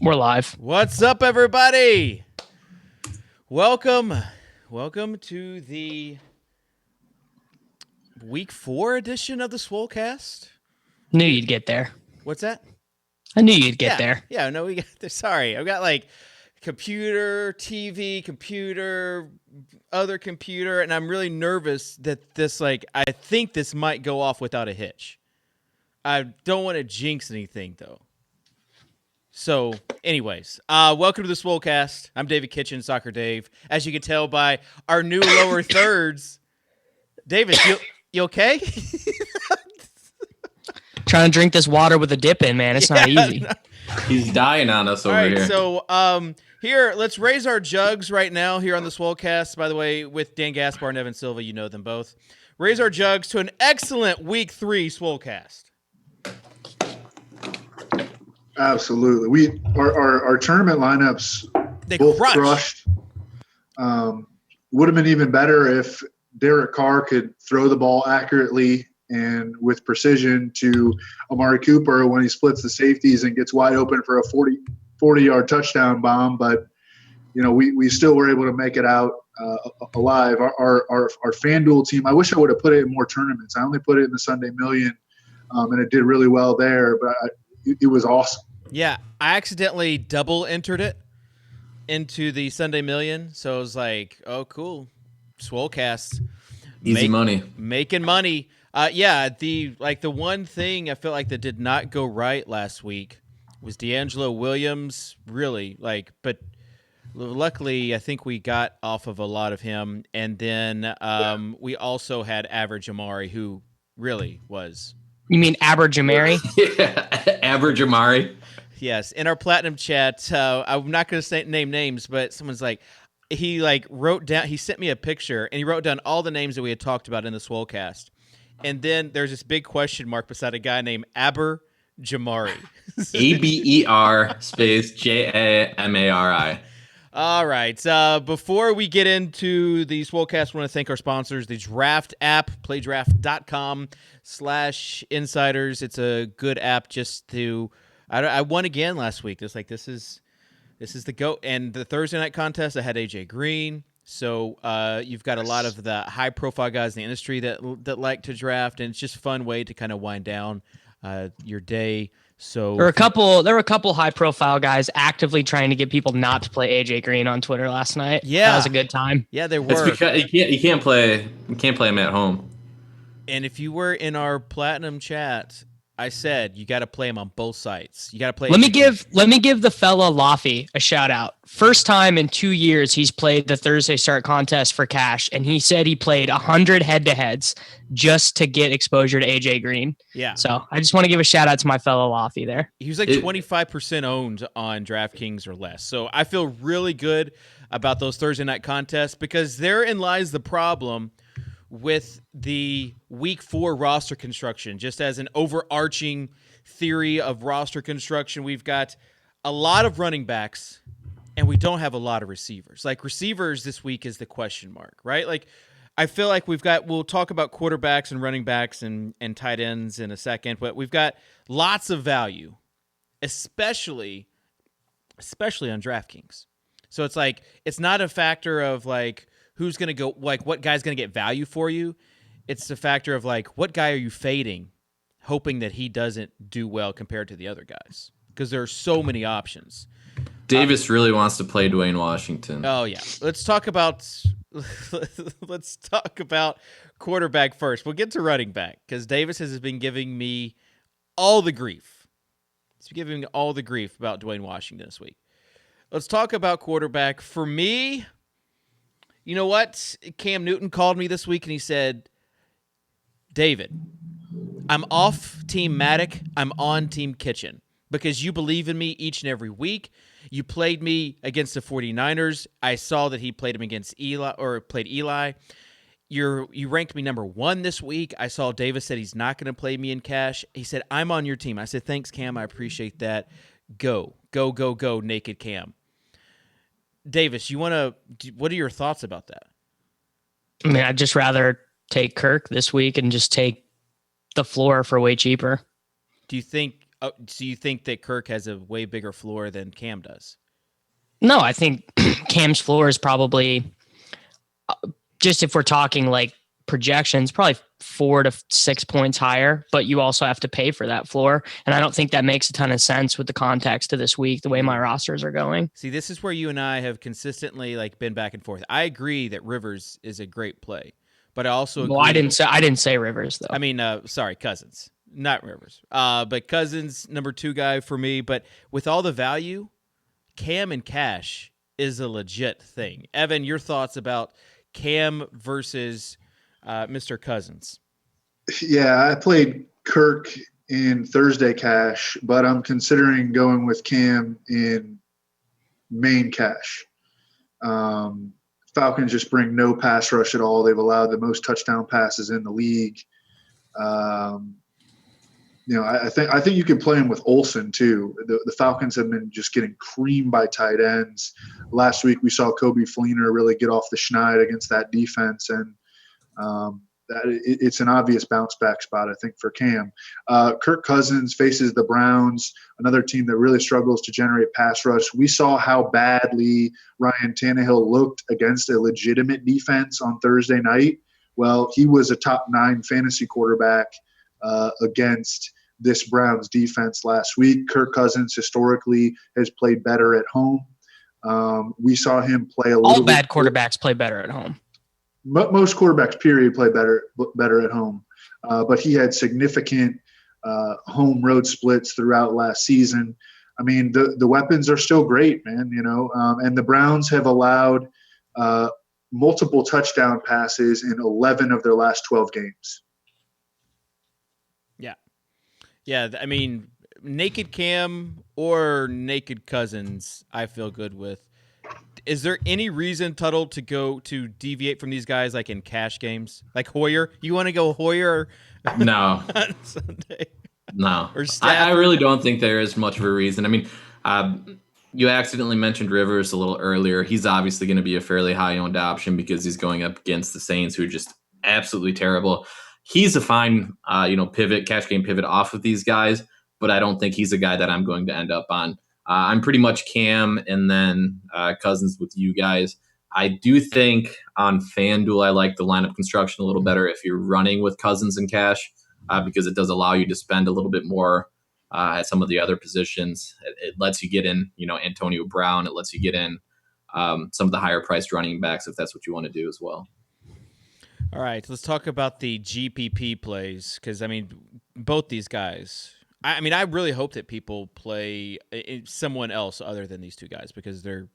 We're live. What's up, everybody? Welcome to the Week 4 edition of the Swolecast. Knew you'd get there. What's that? I knew you'd get there. Yeah, no, we got there. Sorry, I've got like computer, TV, computer, other computer, and I'm really nervous that this, I think this might go off without a hitch. I don't want to jinx anything, though. So, anyways, welcome to the Swolecast. I'm David Kitchen, Soccer Dave. As you can tell by our new lower thirds, David, you okay? Trying to drink this water with a dip in, man. It's not easy. He's dying on us over here. So here, let's raise our jugs right now here on the Swolecast. By the way, with Dan Gaspar and Evan Silva, you know them both. Raise our jugs to an excellent Week 3 Swolecast. Absolutely. Our tournament lineups both crushed. Would have been even better if Derek Carr could throw the ball accurately and with precision to Amari Cooper when he splits the safeties and gets wide open for a 40-yard touchdown bomb. But, you know, we still were able to make it out alive. Our FanDuel team, I wish I would have put it in more tournaments. I only put it in the Sunday Million, and it did really well there. But it was awesome. Yeah, I accidentally double entered it into the Sunday Million, so I was like, "Oh, cool, Swolecast, easy money, making money." The one thing I felt like that did not go right last week was D'Angelo Williams. Really, but luckily, I think we got off of a lot of him, and then we also had Average Amari, who really was. You mean Average Amari? Yeah, Average Amari. Yes, in our Platinum chat, I'm not going to name names, but someone's he wrote down, he sent me a picture, and he wrote down all the names that we had talked about in the Swolecast. And then there's this big question mark beside a guy named Aber Jamari. ABER space JAMARI. All right. Before we get into the Swolecast, I want to thank our sponsors, the Draft app, playdraft.com/insiders. It's a good app just to I won again last week. This is the GOAT. And the Thursday night contest, I had AJ Green. So you've got a lot of the high-profile guys in the industry that like to draft, and it's just a fun way to kind of wind down your day. So there were a couple high-profile guys actively trying to get people not to play AJ Green on Twitter last night. Yeah, that was a good time. Yeah, they were. It's because you can't play him at home. And if you were in our Platinum chat, I said you got to play him on both sides. You got to play. Let me give the fella Laffy a shout out. First time in 2 years he's played the Thursday start contest for cash, and he said he played 100 head-to-heads just to get exposure to AJ Green. Yeah. So I just want to give a shout out to my fellow Laffy there. He was 25% owned on DraftKings or less. So I feel really good about those Thursday night contests because therein lies the problem with the Week 4 roster construction. Just as an overarching theory of roster construction, we've got a lot of running backs and we don't have a lot of receivers. Receivers this week is the question mark, right? I feel like we'll talk about quarterbacks and running backs and tight ends in a second, but we've got lots of value, especially on DraftKings. So it's not a factor of who's going to go, what guy's going to get value for you. It's the factor of what guy are you fading, hoping that he doesn't do well compared to the other guys, because there are so many options. Davis really wants to play Dwayne Washington. Oh yeah. Let's talk about quarterback first. We'll get to running back because Davis has been giving me all the grief. He's been giving me all the grief about Dwayne Washington this week. Let's talk about quarterback. For me, you know what? Cam Newton called me this week and he said, David, I'm off Team Mattek. I'm on Team Kitchen because you believe in me each and every week. You played me against the 49ers. I saw that he played him against Eli. You ranked me number 1 this week. I saw Davis said he's not going to play me in cash. He said, I'm on your team. I said, thanks, Cam. I appreciate that. Go, naked Cam. Davis, what are your thoughts about that? I mean, I'd just rather take Kirk this week and just take the floor for way cheaper. Do you think Oh, so you think that Kirk has a way bigger floor than Cam does? No, I think Cam's floor is probably, just if we're talking like projections, probably 4 to 6 points higher, but you also have to pay for that floor. And I don't think that makes a ton of sense with the context of this week, the way my rosters are going. See, this is where you and I have consistently been back and forth. I agree that Rivers is a great play, but I also agree. Well, I didn't say Rivers though. I mean, sorry, Cousins, not Rivers. But Cousins, number 2 guy for me. But with all the value, Cam and Cash is a legit thing. Evan, your thoughts about Cam versus Mr. Cousins? Yeah, I played Kirk in Thursday cash, but I'm considering going with Cam in main cash. Falcons just bring no pass rush at all. They've allowed the most touchdown passes in the league. I think you can play him with Olsen too. The Falcons have been just getting creamed by tight ends. Last week we saw Kobe Fleener really get off the schneid against that defense, and it's an obvious bounce back spot, I think, for Cam. Kirk Cousins faces the Browns, another team that really struggles to generate pass rush. We saw how badly Ryan Tannehill looked against a legitimate defense on Thursday night. Well, he was a top 9 fantasy quarterback against this Browns defense last week. Kirk Cousins historically has played better at home. We saw him play a little. All bad quarterbacks play better at home. Most quarterbacks, period, play better at home. But he had significant home road splits throughout last season. I mean, the weapons are still great, man. And the Browns have allowed multiple touchdown passes in 11 of their last 12 games. Yeah. I mean, naked Cam or naked Cousins, I feel good with. Is there any reason, Tuttle, to deviate from these guys like in cash games? Like Hoyer? You want to go Hoyer No. on Sunday? No. Or I really don't think there is much of a reason. I mean, you accidentally mentioned Rivers a little earlier. He's obviously going to be a fairly high-owned option because he's going up against the Saints, who are just absolutely terrible. He's a fine, cash game pivot off of these guys, but I don't think he's a guy that I'm going to end up on. I'm pretty much Cam and then Cousins with you guys. I do think on FanDuel, I like the lineup construction a little better if you're running with Cousins and cash because it does allow you to spend a little bit more at some of the other positions. It lets you get in, Antonio Brown. It lets you get in some of the higher priced running backs if that's what you want to do as well. All right, let's talk about the GPP plays because, I mean, both these guys – I really hope that people play someone else other than these 2 guys because they're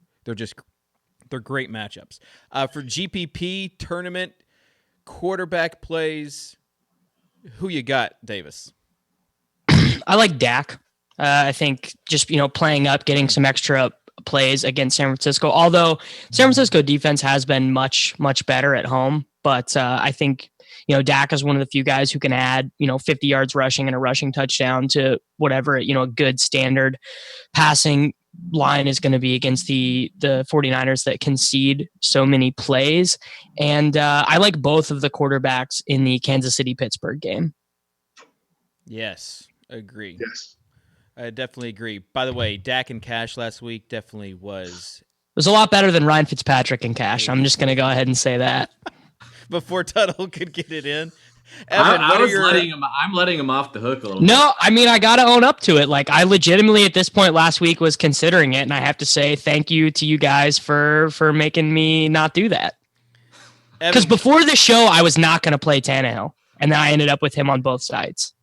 great matchups. For GPP tournament quarterback plays, who you got, Davis? I like Dak. I think just playing up, getting some extra plays against San Francisco. Although San Francisco defense has been much better at home, but I think. Dak is one of the few guys who can add, 50 yards rushing and a rushing touchdown to whatever, a good standard passing line is going to be against the 49ers that concede so many plays. And I like both of the quarterbacks in the Kansas City-Pittsburgh game. Yes, agree. Yes. I definitely agree. By the way, Dak and Cash last week definitely was. It was a lot better than Ryan Fitzpatrick and Cash. I'm just going to go ahead and say that. Before Tuttle could get it in. Evan, I'm letting him off the hook a little bit. No, I mean, I got to own up to it. Like, I legitimately at this point last week was considering it, and I have to say thank you to you guys for making me not do that. Because before the show, I was not going to play Tannehill, and then I ended up with him on both sides.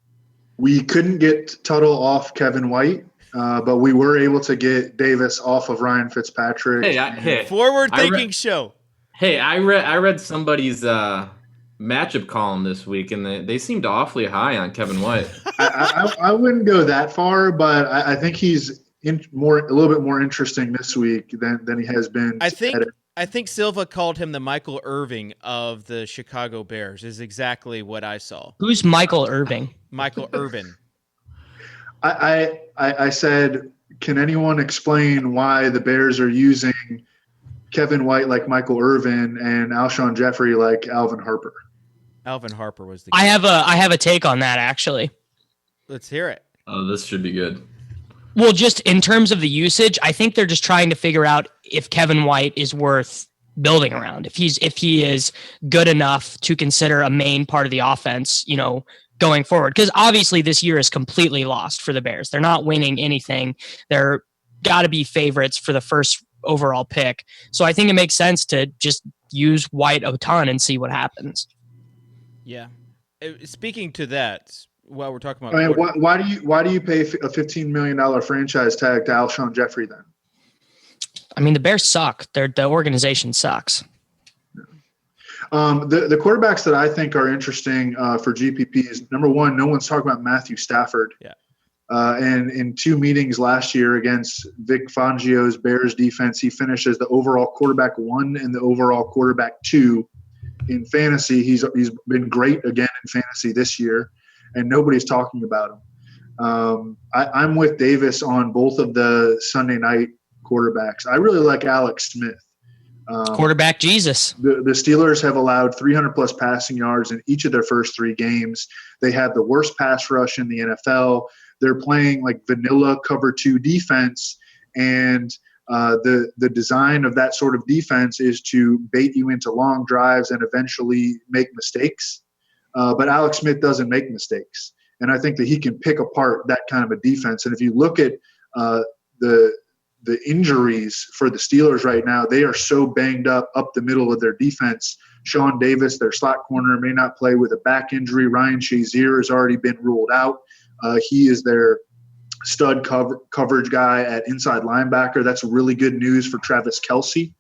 We couldn't get Tuttle off Kevin White, but we were able to get Davis off of Ryan Fitzpatrick. Forward-thinking show. Hey, I read somebody's matchup column this week, and they seemed awfully high on Kevin White. I wouldn't go that far, but I think he's a little bit more interesting this week than he has been. I think Silva called him the Michael Irving of the Chicago Bears. Is exactly what I saw. Who's Michael Irving? Michael Irvin. I said, can anyone explain why the Bears are using Kevin White like Michael Irvin and Alshon Jeffrey like Alvin Harper? Alvin Harper was the. I have a take on that actually. Let's hear it. Oh, this should be good. Well, just in terms of the usage, I think they're just trying to figure out if Kevin White is worth building around, if he is good enough to consider a main part of the offense, going forward. Because obviously this year is completely lost for the Bears. They're not winning anything. They're got to be favorites for the first overall pick. So I think it makes sense to just use White a ton and see what happens. Yeah. Speaking to that, while we're talking about, why do you pay a $15 million franchise tag to Alshon Jeffrey then? I mean, the Bears suck. The organization sucks. The quarterbacks that I think are interesting for GPP is, number one, no one's talking about Matthew Stafford. Yeah. And in 2 meetings last year against Vic Fangio's Bears defense, he finished as the overall quarterback 1 and the overall quarterback 2 in fantasy. He's been great again in fantasy this year, and nobody's talking about him. I'm with Davis on both of the Sunday night quarterbacks. I really like Alex Smith. Quarterback Jesus. The Steelers have allowed 300-plus passing yards in each of their first 3 games. They have the worst pass rush in the NFL. They're playing like vanilla cover 2 defense, and the design of that sort of defense is to bait you into long drives and eventually make mistakes. But Alex Smith doesn't make mistakes, and I think that he can pick apart that kind of a defense. And if you look at the injuries for the Steelers right now, they are so banged up the middle of their defense. Sean Davis, their slot corner, may not play with a back injury. Ryan Shazier has already been ruled out. He is their stud coverage guy at inside linebacker. That's really good news for Travis Kelce.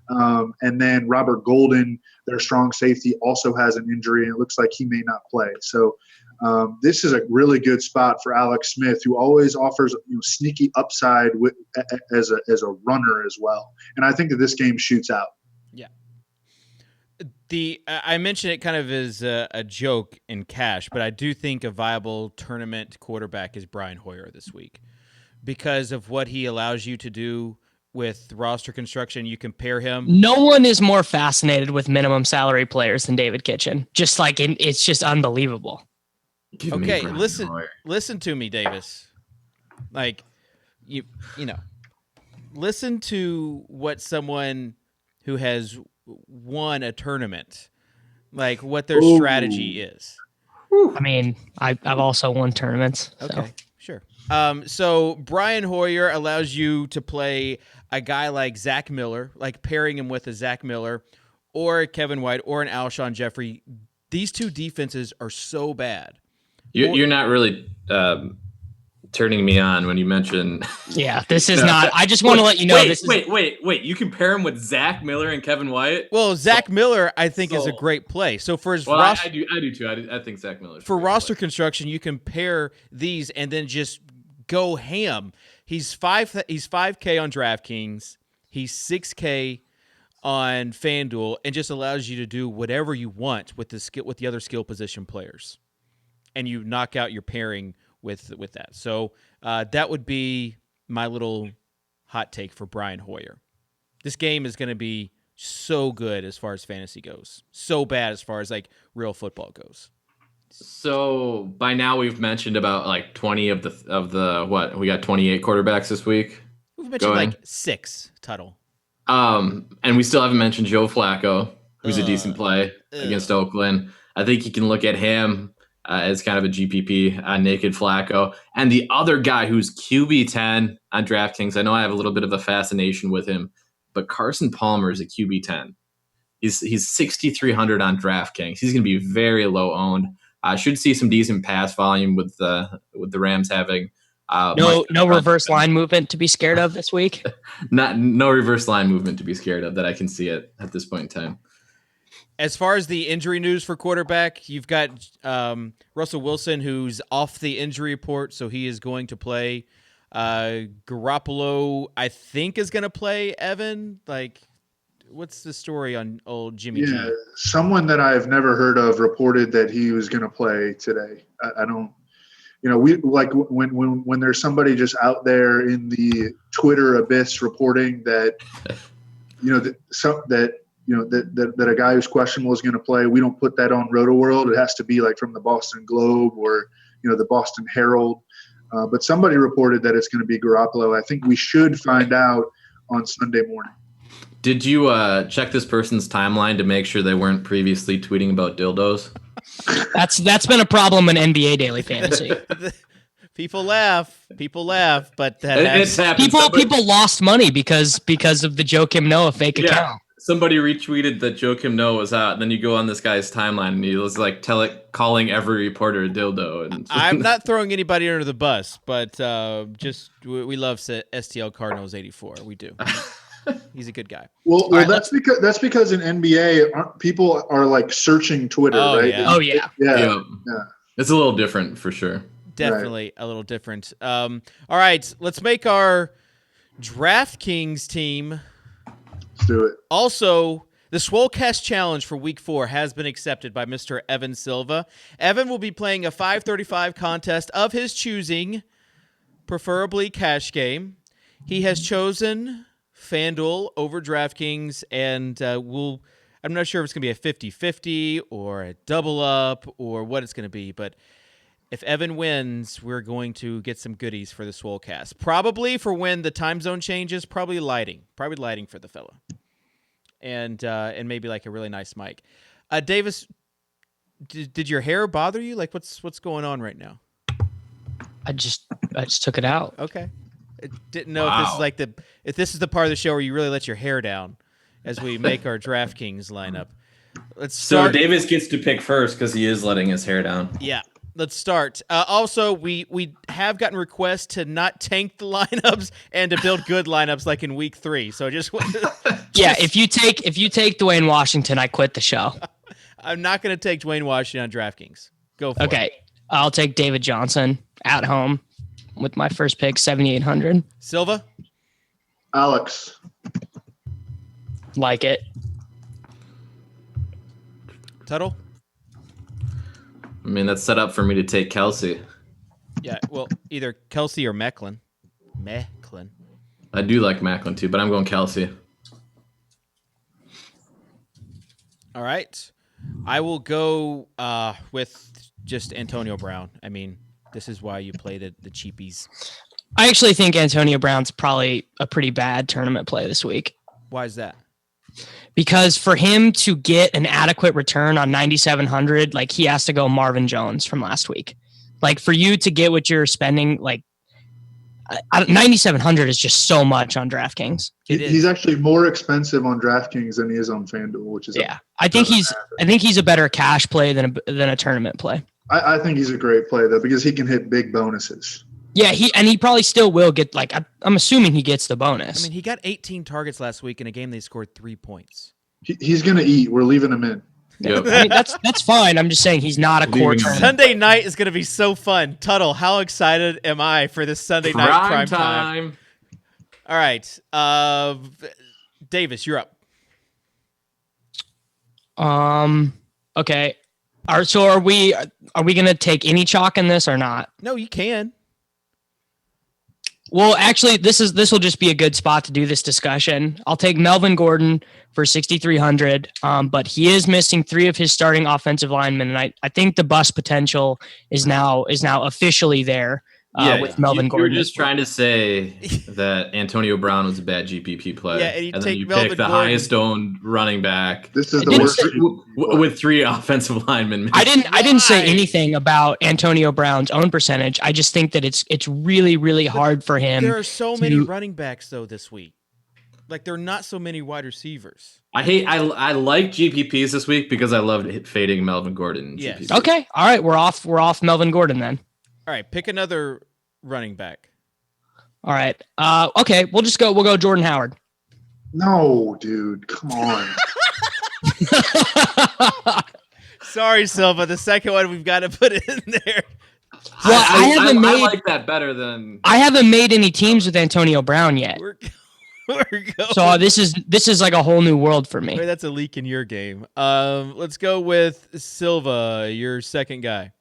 And then Robert Golden, their strong safety, also has an injury, and it looks like he may not play. So this is a really good spot for Alex Smith, who always offers sneaky upside as a runner as well. And I think that this game shoots out. Yeah. I mentioned it kind of as a joke in cash, but I do think a viable tournament quarterback is Brian Hoyer this week because of what he allows you to do with roster construction. You compare him. No one is more fascinated with minimum salary players than David Kitchen. It's just unbelievable. Okay, listen to me, Davis. Like, listen to what someone who has won a tournament, like what their strategy is. I mean, I've also won tournaments. So. Okay, sure. So Brian Hoyer allows you to play a guy like Zach Miller, like pairing him with a Zach Miller or Kevin White or an Alshon Jeffrey. These 2 defenses are so bad. You're not really turning me on when you mention. Yeah, this is not. I just want to let you know. Wait. You compare him with Zach Miller and Kevin White? Well, Zach Miller, I think, is a great play. So for his roster, I do too. I think Zach Miller. For roster construction, you compare these and then just go ham. He's 5K on DraftKings. He's 6K on FanDuel, and just allows you to do whatever you want with the other skill position players, and you knock out your pairing with that. So that would be my little hot take for Brian Hoyer. This game is going to be so good as far as fantasy goes, so bad as far as like real football goes. So by now we've mentioned about like 20 of the what? We got 28 quarterbacks this week. We've mentioned like 6 total. And we still haven't mentioned Joe Flacco, who's a decent play against Oakland. I think you can look at him as kind of a GPP, naked Flacco. And the other guy who's QB10 on DraftKings, I know I have a little bit of a fascination with him, but Carson Palmer is a QB10. He's 6,300 on DraftKings. He's going to be very low owned. Should see some decent pass volume with the Rams having no reverse line movement to be scared of this week. No reverse line movement to be scared of that I can see it at this point in time. As far as the injury news for quarterback, you've got Russell Wilson, who's off the injury report, so he is going to play. Garoppolo, I think, is going to play. Evan, what's the story on old Jimmy G? Someone that I've never heard of reported that he was going to play today. I don't, we like when there's somebody just out there in the Twitter abyss reporting that, that a guy who's questionable is going to play. We don't put that on Roto World. It has to be like from the Boston Globe or, the Boston Herald. But somebody reported that it's going to be Garoppolo. I think we should find out on Sunday morning. Did you check this person's timeline to make sure they weren't previously tweeting about dildos? That's been a problem in NBA Daily Fantasy. People laugh, but people lost money because of the Joakim Noah fake account. Somebody retweeted that Joakim Noah was out, and then you go on this guy's timeline, and he was like calling every reporter a dildo. And I'm not throwing anybody under the bus, but we love STL Cardinals 84. We do. He's a good guy. Well, that's because in NBA people are like searching Twitter, right? Yeah. Yeah. It's a little different for sure. Definitely a little different. All right, let's make our DraftKings team. Let's do it. Also, the Swolecast challenge for Week 4 has been accepted by Mr. Evan Silva. Evan will be playing a 535 contest of his choosing, preferably cash game. He has chosen FanDuel over DraftKings, and I'm not sure if it's going to be a 50-50 or a double up or what it's going to be, but if Evan wins, we're going to get some goodies for the Swolecast. Probably for when the time zone changes, probably lighting for the fella. And maybe like a really nice mic. Davis, did your hair bother you? Like what's going on right now? I just took it out. Okay. I didn't know if this is the part of the show where you really let your hair down as we make our DraftKings lineup. Let's start. So Davis gets to pick first because he is letting his hair down. Yeah. Let's start. Also, we have gotten requests to not tank the lineups and to build good lineups like in Week 3. So just yeah, if you take Dwayne Washington, I quit the show. I'm not going to take Dwayne Washington on DraftKings. Go for it. Okay, I'll take David Johnson at home with my first pick, 7,800. Silva? Alex. Like it. Tuttle? I mean, that's set up for me to take Kelsey. Yeah, well, either Kelsey or Mecklin. I do like Macklin too, but I'm going Kelsey. All right. I will go with just Antonio Brown. I mean, this is why you play the cheapies. I actually think Antonio Brown's probably a pretty bad tournament play this week. Why is that? Because for him to get an adequate return on 9,700, like he has to go Marvin Jones from last week. Like for you to get what you're spending, like 9,700 is just so much on DraftKings. He's actually more expensive on DraftKings than he is on FanDuel, which is I think he's a better cash play than a tournament play. I think he's a great play though because he can hit big bonuses. Yeah, he probably still will get, like, I'm assuming he gets the bonus. I mean, he got 18 targets last week in a game they scored 3 points. He's going to eat. We're leaving him in. Yep. I mean, that's fine. I'm just saying he's not a core tournament. Sunday night is going to be so fun. Tuttle, how excited am I for this Sunday night prime time? All right. Davis, you're up. Okay. So are we going to take any chalk in this or not? No, you can. Well, actually, this will just be a good spot to do this discussion. I'll take Melvin Gordon for 6,300, but he is missing 3 of his starting offensive linemen, and I think the bust potential is now officially there with Melvin Gordon. You're just trying to say that Antonio Brown was a bad GPP play, and then you Melvin pick the Gordon. highest owned running back. This is the worst with 3 offensive linemen. I didn't say anything about Antonio Brown's own percentage. I just think that it's really, really hard for him. There are so many running backs though this week. Like there are not so many wide receivers. I like GPPs this week because I loved fading Melvin Gordon. Yes. GPPs. Okay. All right. We're off Melvin Gordon then. All right. Pick another running back. All right. Okay. We'll go Jordan Howard. No, dude. Come on. Sorry, Silva. The second one we've got to put in there. Well, I like that better than I haven't made any teams with Antonio Brown yet. We're going. So this is like a whole new world for me. Wait, that's a leak in your game. Let's go with Silva, your second guy.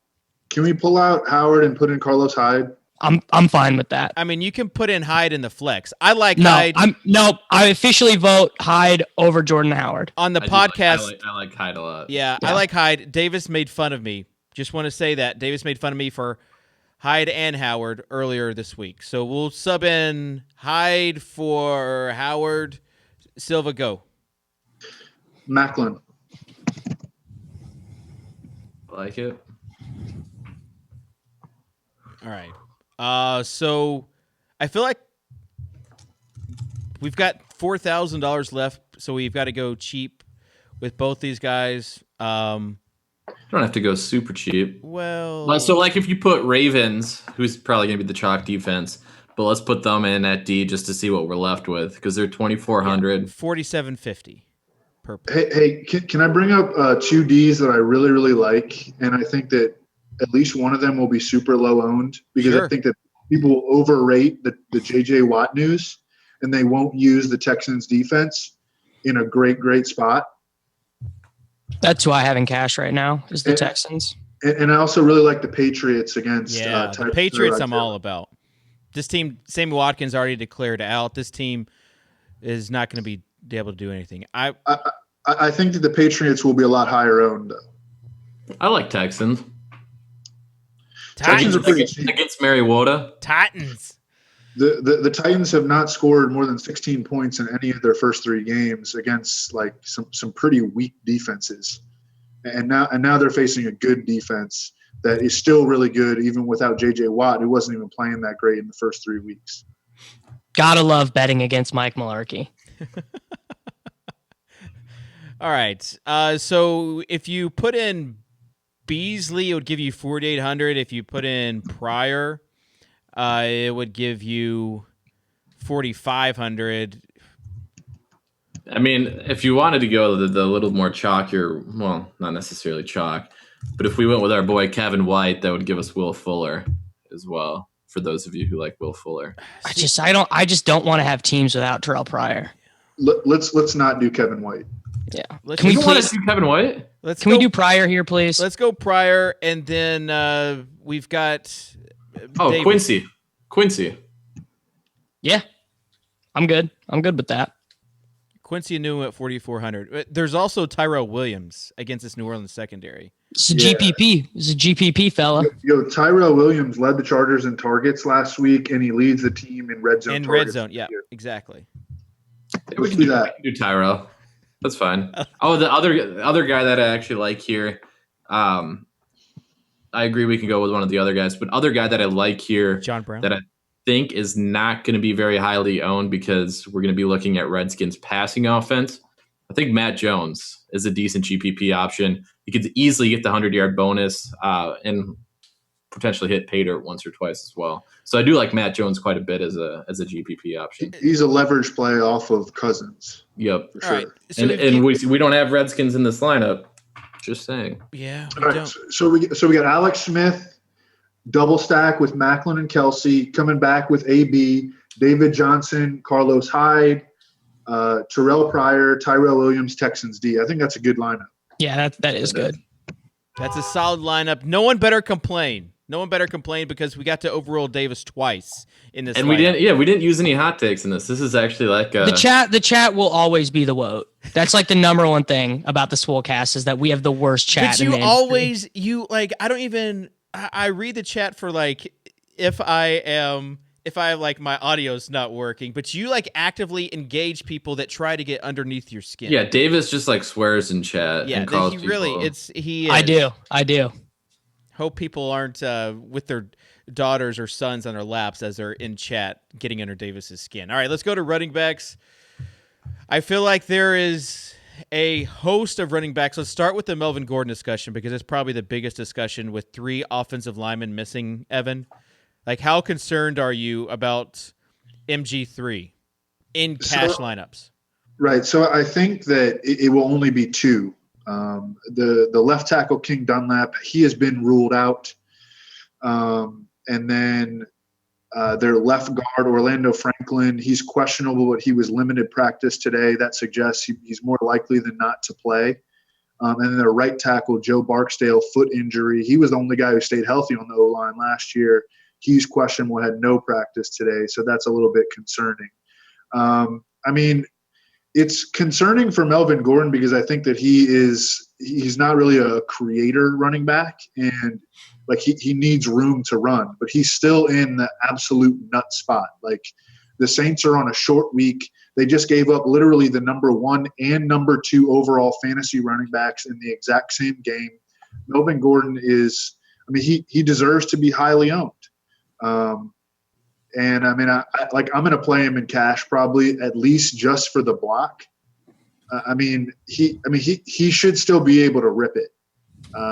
Can we pull out Howard and put in Carlos Hyde? I'm fine with that. I mean, you can put in Hyde in the flex. I like Hyde. I officially vote Hyde over Jordan Howard. On the podcast. I like Hyde a lot. Yeah, I like Hyde. Davis made fun of me. Just want to say that. Davis made fun of me for Hyde and Howard earlier this week. So we'll sub in Hyde for Howard. Silva, go. Macklin. Like it. All right. So I feel like we've got $4,000 left, so we've got to go cheap with both these guys. You don't have to go super cheap. Well, So like if you put Ravens, who's probably going to be the chalk defense, but let's put them in at D just to see what we're left with because they're 2,400. 47.50 per play. Hey, can I bring up 2 Ds that I really, really like? And I think that at least one of them will be super low owned because Sure. I think that people will overrate the J.J. Watt news and they won't use the Texans defense in a great spot. That's who I have in cash right now is the Texans. And I also really like the Patriots against The Patriots I'm all about. This team, Sammy Watkins already declared out. This team is not going to be able to do anything. I think that the Patriots will be a lot higher owned. I like Texans. Texans are pretty cheap. Against Mariota. Titans. The Titans have not scored more than 16 points in any of their first 3 games against like some pretty weak defenses, and now they're facing a good defense that is still really good even without J.J. Watt, who wasn't even playing that great in the first 3 weeks. Gotta love betting against Mike Mularkey. All right. So if you put in Beasley, it would give you 4,800. If you put in Pryor, it would give you 4,500. I mean, if you wanted to go the little more chalkier, well, not necessarily chalk, but if we went with our boy Kevin White, that would give us Will Fuller as well. For those of you who like Will Fuller, I just don't want to have teams without Terrell Pryor. Let's not do Kevin White. Yeah. Let's Can we you want please? to do Kevin White? Can we do Pryor here, please? Let's go Pryor, and then we've got Davis. Quincy. Yeah, I'm good. I'm good with that. Quincy New at 4,400. There's also Tyrell Williams against this New Orleans secondary. It's a GPP. It's a GPP fella. Tyrell Williams led the Chargers in targets last week, and he leads the team in red zone. In red zone, yeah, exactly. Let's do that. We can do Tyrell. That's fine. Oh, the other guy that I actually like here, I agree we can go with one of the other guys, but other guy that I like here, John Brown, that I think is not going to be very highly owned because we're going to be looking at Redskins passing offense. I think Matt Jones is a decent GPP option. You could easily get the 100-yard bonus and potentially hit pay dirt once or twice as well. So I do like Matt Jones quite a bit as a GPP option. He's a leverage play off of Cousins. Yep. For sure. right. So And we don't have Redskins in this lineup. Just saying. Yeah. All right, so we got Alex Smith, double stack with Macklin and Kelsey, coming back with AB, David Johnson, Carlos Hyde, Terrell Pryor, Tyrell Williams, Texans D. I think that's a good lineup. Yeah, that is good. That's a solid lineup. No one better complain. Because we got to overrule Davis twice in this. And lineup. we didn't use any hot takes in this. This is actually like The chat will always be the vote. That's like the number one thing about the Swolecast is that we have the worst chat. But I read the chat for like if like my audio's not working, but you like actively engage people that try to get underneath your skin. Yeah, Davis just like swears in chat. Yeah, and calls he people. really he is. I do. Hope people aren't with their daughters or sons on their laps as they're in chat getting under Davis's skin. All right, let's go to running backs. I feel like there is a host of running backs. Let's start with the Melvin Gordon discussion because it's probably the biggest discussion with 3 offensive linemen missing, Evan. Like, how concerned are you about MG3 in cash lineups? Right. So I think that it will only be 2. The left tackle, King Dunlap, he has been ruled out. And then their left guard, Orlando Franklin, he's questionable, but he was limited practice today. That suggests he's more likely than not to play. And then their right tackle, Joe Barksdale, foot injury. He was the only guy who stayed healthy on the O-line last year. He's questionable, had no practice today, so that's a little bit concerning. I mean, it's concerning for Melvin Gordon because I think that he's not really a creator running back. And Like he needs room to run, but he's still in the absolute nut spot. Like the Saints are on a short week. They just gave up literally the number 1 and number 2 overall fantasy running backs in the exact same game. Melvin Gordon is, I mean, he deserves to be highly owned. And I mean, I'm going to play him in cash probably at least just for the block. He should still be able to rip it.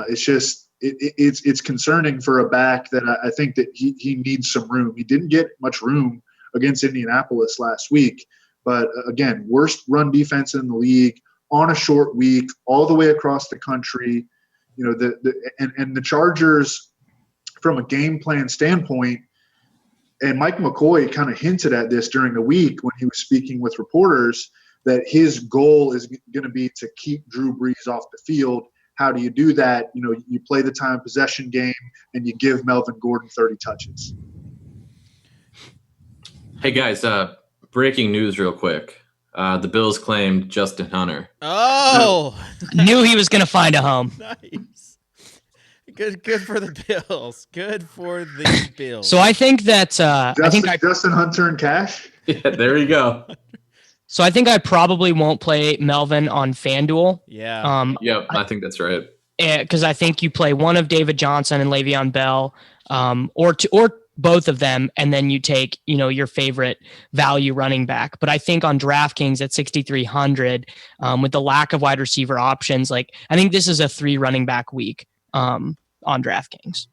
It's just it's concerning for a back that I think that he needs some room. He didn't get much room against Indianapolis last week, but again, worst run defense in the league on a short week, all the way across the country. You know, the Chargers, from a game plan standpoint, and Mike McCoy kind of hinted at this during the week when he was speaking with reporters, that his goal is going to be to keep Drew Brees off the field. How do you do that? You know, you play the time possession game and you give Melvin Gordon 30 touches. Hey guys, breaking news real quick. The Bills claimed Justin Hunter. Oh, knew he was going to find a home. Nice. Good for the Bills. Good for the Bills. So I think that Justin Hunter and cash. Yeah, there you go. So I think I probably won't play Melvin on FanDuel. Yeah. Yep, I think that's right. Because I think you play one of David Johnson and Le'Veon Bell, or both of them, and then you take, you know, your favorite value running back. But I think on DraftKings at 6,300, with the lack of wide receiver options, like I think this is a 3 running back week on DraftKings.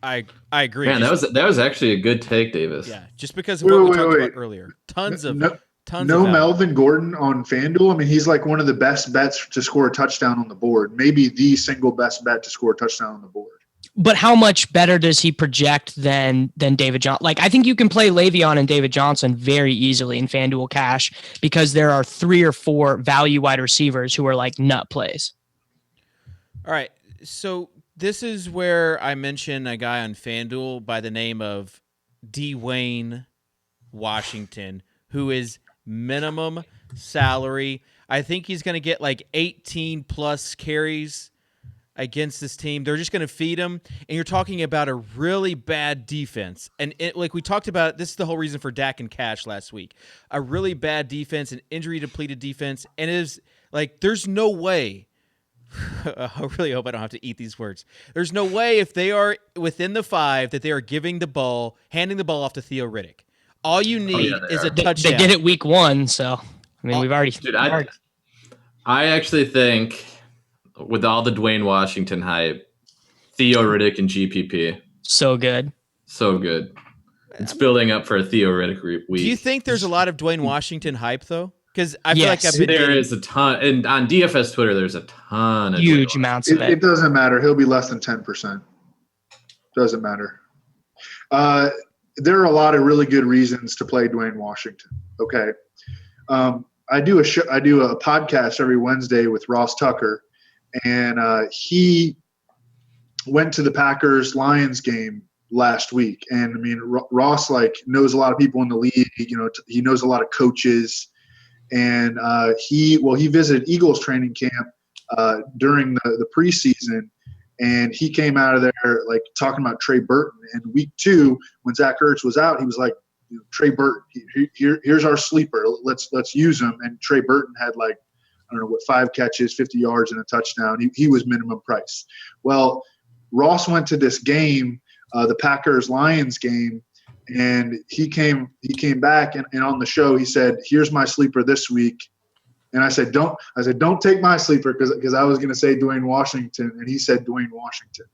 I agree. Man, that was actually a good take, Davis. Yeah, just because of what we talked about earlier. Tons of Melvin Gordon on FanDuel. I mean, he's like one of the best bets to score a touchdown on the board. Maybe the single best bet to score a touchdown on the board. But how much better does he project than David Johnson? Like, I think you can play Le'Veon and David Johnson very easily in FanDuel Cash because there are 3 or 4 value wide receivers who are like nut plays. All right. So this is where I mention a guy on FanDuel by the name of Dwayne Washington, who is minimum salary. I think he's going to get like 18 plus carries against this team. They're just going to feed him. And you're talking about a really bad defense. And like we talked about, this is the whole reason for Dak and Cash last week. A really bad defense, an injury-depleted defense. And it is like, there's no way. I really hope I don't have to eat these words. There's no way if they are within the 5 that they are handing the ball off to Theo Riddick. All you need is a touchdown. They did it week 1, so I mean we've already. Dude, I actually think with all the Dwayne Washington hype, Theo Riddick and GPP, so good. It's building up for a Theo Riddick week. Do you think there's a lot of Dwayne Washington hype though? Because I feel like there is a ton, and on DFS Twitter, there's a ton of huge amounts of it. It doesn't matter. He'll be less than 10%. Doesn't matter. There are a lot of really good reasons to play Dwayne Washington. Okay, I do a podcast every Wednesday with Ross Tucker, and he went to the Packers-Lions game last week. And I mean, Ross knows a lot of people in the league. You know, he knows a lot of coaches. And he visited Eagles training camp during the preseason, and he came out of there like talking about Trey Burton. And week 2, when Zach Ertz was out, he was like, Trey Burton, here's our sleeper. Let's use him. And Trey Burton had 5 catches, 50 yards, and a touchdown. He was minimum price. Well, Ross went to this game, the Packers-Lions game. And he came back and on the show he said, "Here's my sleeper this week." And I said, "Don't take my sleeper," because I was going to say Dwayne Washington, and he said Dwayne Washington.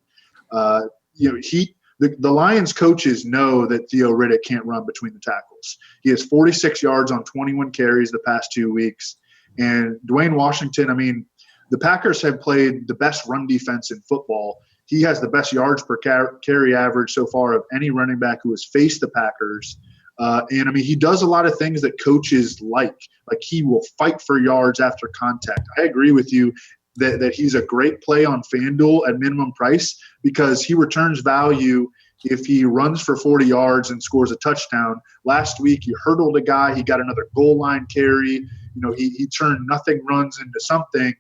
The Lions coaches know that Theo Riddick can't run between the tackles. He has 46 yards on 21 carries the past 2 weeks. And Dwayne Washington, I mean, the Packers have played the best run defense in football. He has the best yards per carry average so far of any running back who has faced the Packers. And, I mean, he does a lot of things that coaches like. Like, he will fight for yards after contact. I agree with you that he's a great play on FanDuel at minimum price because he returns value if he runs for 40 yards and scores a touchdown. Last week, he hurdled a guy. He got another goal line carry. You know, he turned nothing runs into something.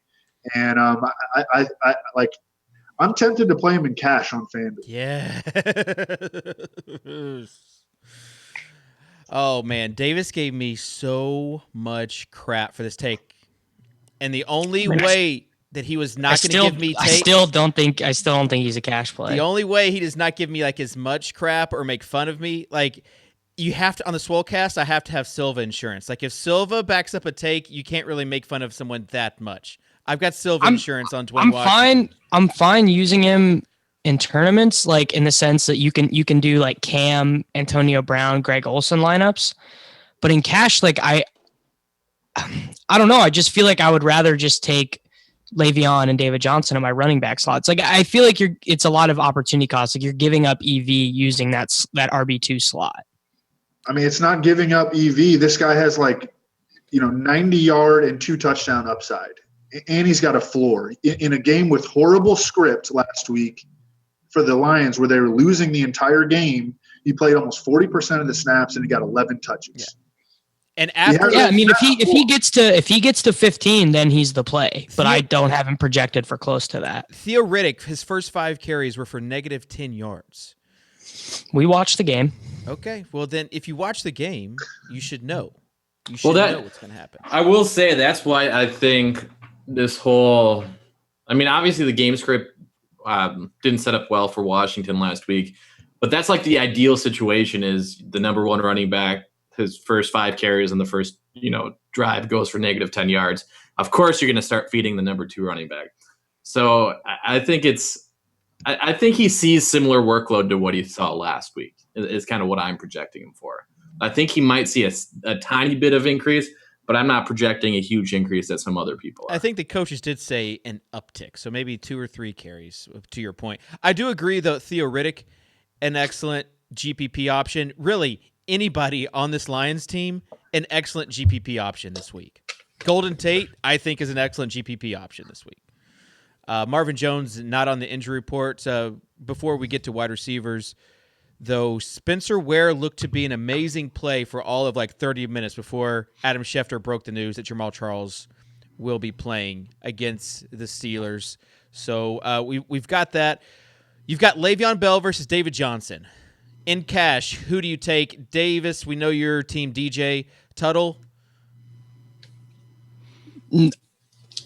And I'm tempted to play him in cash on FanDuel. Yeah. Oh, man. Davis gave me so much crap for this take. And the only way that he was not going to give me take. I still don't think he's a cash play. The only way he does not give me like as much crap or make fun of me, like you have to on the Swolecast, I have to have Silva insurance. Like if Silva backs up a take, you can't really make fun of someone that much. I've got Silva insurance on Dwayne Washington. I'm fine using him in tournaments, like in the sense that you can do like Cam, Antonio Brown, Greg Olsen lineups, but in cash, like I don't know. I just feel like I would rather just take Le'Veon and David Johnson in my running back slots. Like I feel like it's a lot of opportunity cost. Like you're giving up EV using that RB2 slot. I mean, it's not giving up EV. This guy has 90-yard and 2 touchdown upside. And he's got a floor. In a game with horrible script last week for the Lions where they were losing the entire game, he played almost 40% of the snaps and he got 11 touches. Yeah. And after I mean, if he gets to 15, then he's the play. But I don't have him projected for close to that. Theo Riddick, his first 5 carries were for negative 10 yards. We watched the game. Okay, well then, if you watch the game, you should know. You should know what's going to happen. I will say that's why I think this whole. I mean, obviously the game script didn't set up well for Washington last week, but that's like the ideal situation is the number 1 running back. His first 5 carries in the first, drive goes for negative 10 yards. Of course, you're going to start feeding the number 2 running back. So I think I think he sees similar workload to what he saw last week is kind of what I'm projecting him for. I think he might see a tiny bit of increase, but I'm not projecting a huge increase that some other people are. I think the coaches did say an uptick, so maybe 2 or 3 carries, to your point. I do agree, though, Theo Riddick, an excellent GPP option. Really, anybody on this Lions team, an excellent GPP option this week. Golden Tate, I think, is an excellent GPP option this week. Marvin Jones, not on the injury report. Before we get to wide receivers, though, Spencer Ware looked to be an amazing play for all of 30 minutes before Adam Schefter broke the news that Jamal Charles will be playing against the Steelers. So we've got that. You've got Le'Veon Bell versus David Johnson. In cash, who do you take? Davis, we know your team DJ. Tuttle?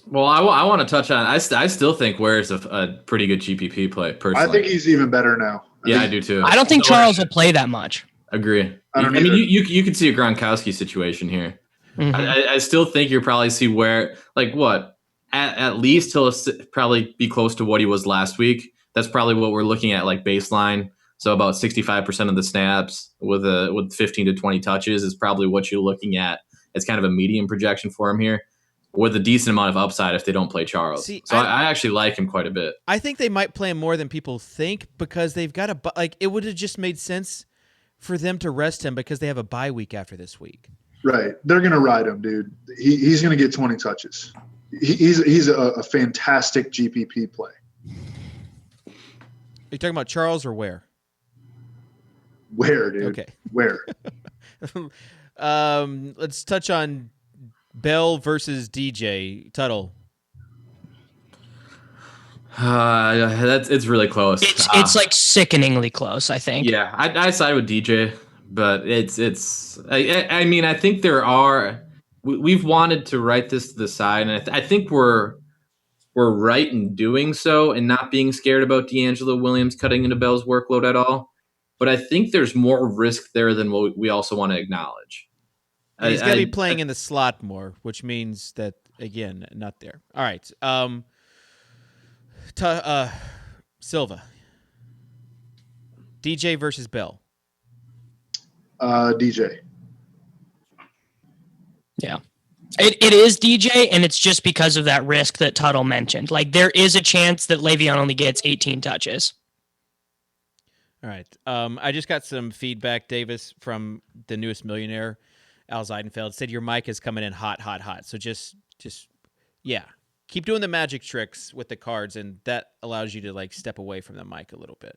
Well, I want to touch on. I still think Ware's a pretty good GPP play. Personally, I think he's even better now. I do too. I don't think Charles will play that much. Agree. I mean, you could see a Gronkowski situation here. Mm-hmm. I still think you'll probably see Ware at least he'll probably be close to what he was last week. That's probably what we're looking at, baseline. So about 65% of the snaps with 15 to 20 touches is probably what you're looking at. It's kind of a medium projection for him here, with a decent amount of upside if they don't play Charles. I actually like him quite a bit. I think they might play him more than people think because they've got it would have just made sense for them to rest him because they have a bye week after this week. Right. They're going to ride him, dude. He's going to get 20 touches. He's a fantastic GPP play. Are you talking about Charles or Ware? Where, dude? Okay. Where? Let's touch on Bell versus DJ. Tuttle. It's really close. It's sickeningly close, I think. Yeah, I side with DJ, but I mean, I think we've wanted to write this to the side, and I think we're right in doing so and not being scared about D'Angelo Williams cutting into Bell's workload at all. But I think there's more risk there than what we also want to acknowledge. And he's going to be playing in the slot more, which means that, again, not there. All right. Silva. DJ versus Bell. DJ. Yeah. It is DJ, and it's just because of that risk that Tuttle mentioned. There is a chance that Le'Veon only gets 18 touches. All right. I just got some feedback, Davis, from the newest millionaire, Al Zeidenfeld. Said your mic is coming in hot. So just keep doing the magic tricks with the cards, and that allows you to step away from the mic a little bit.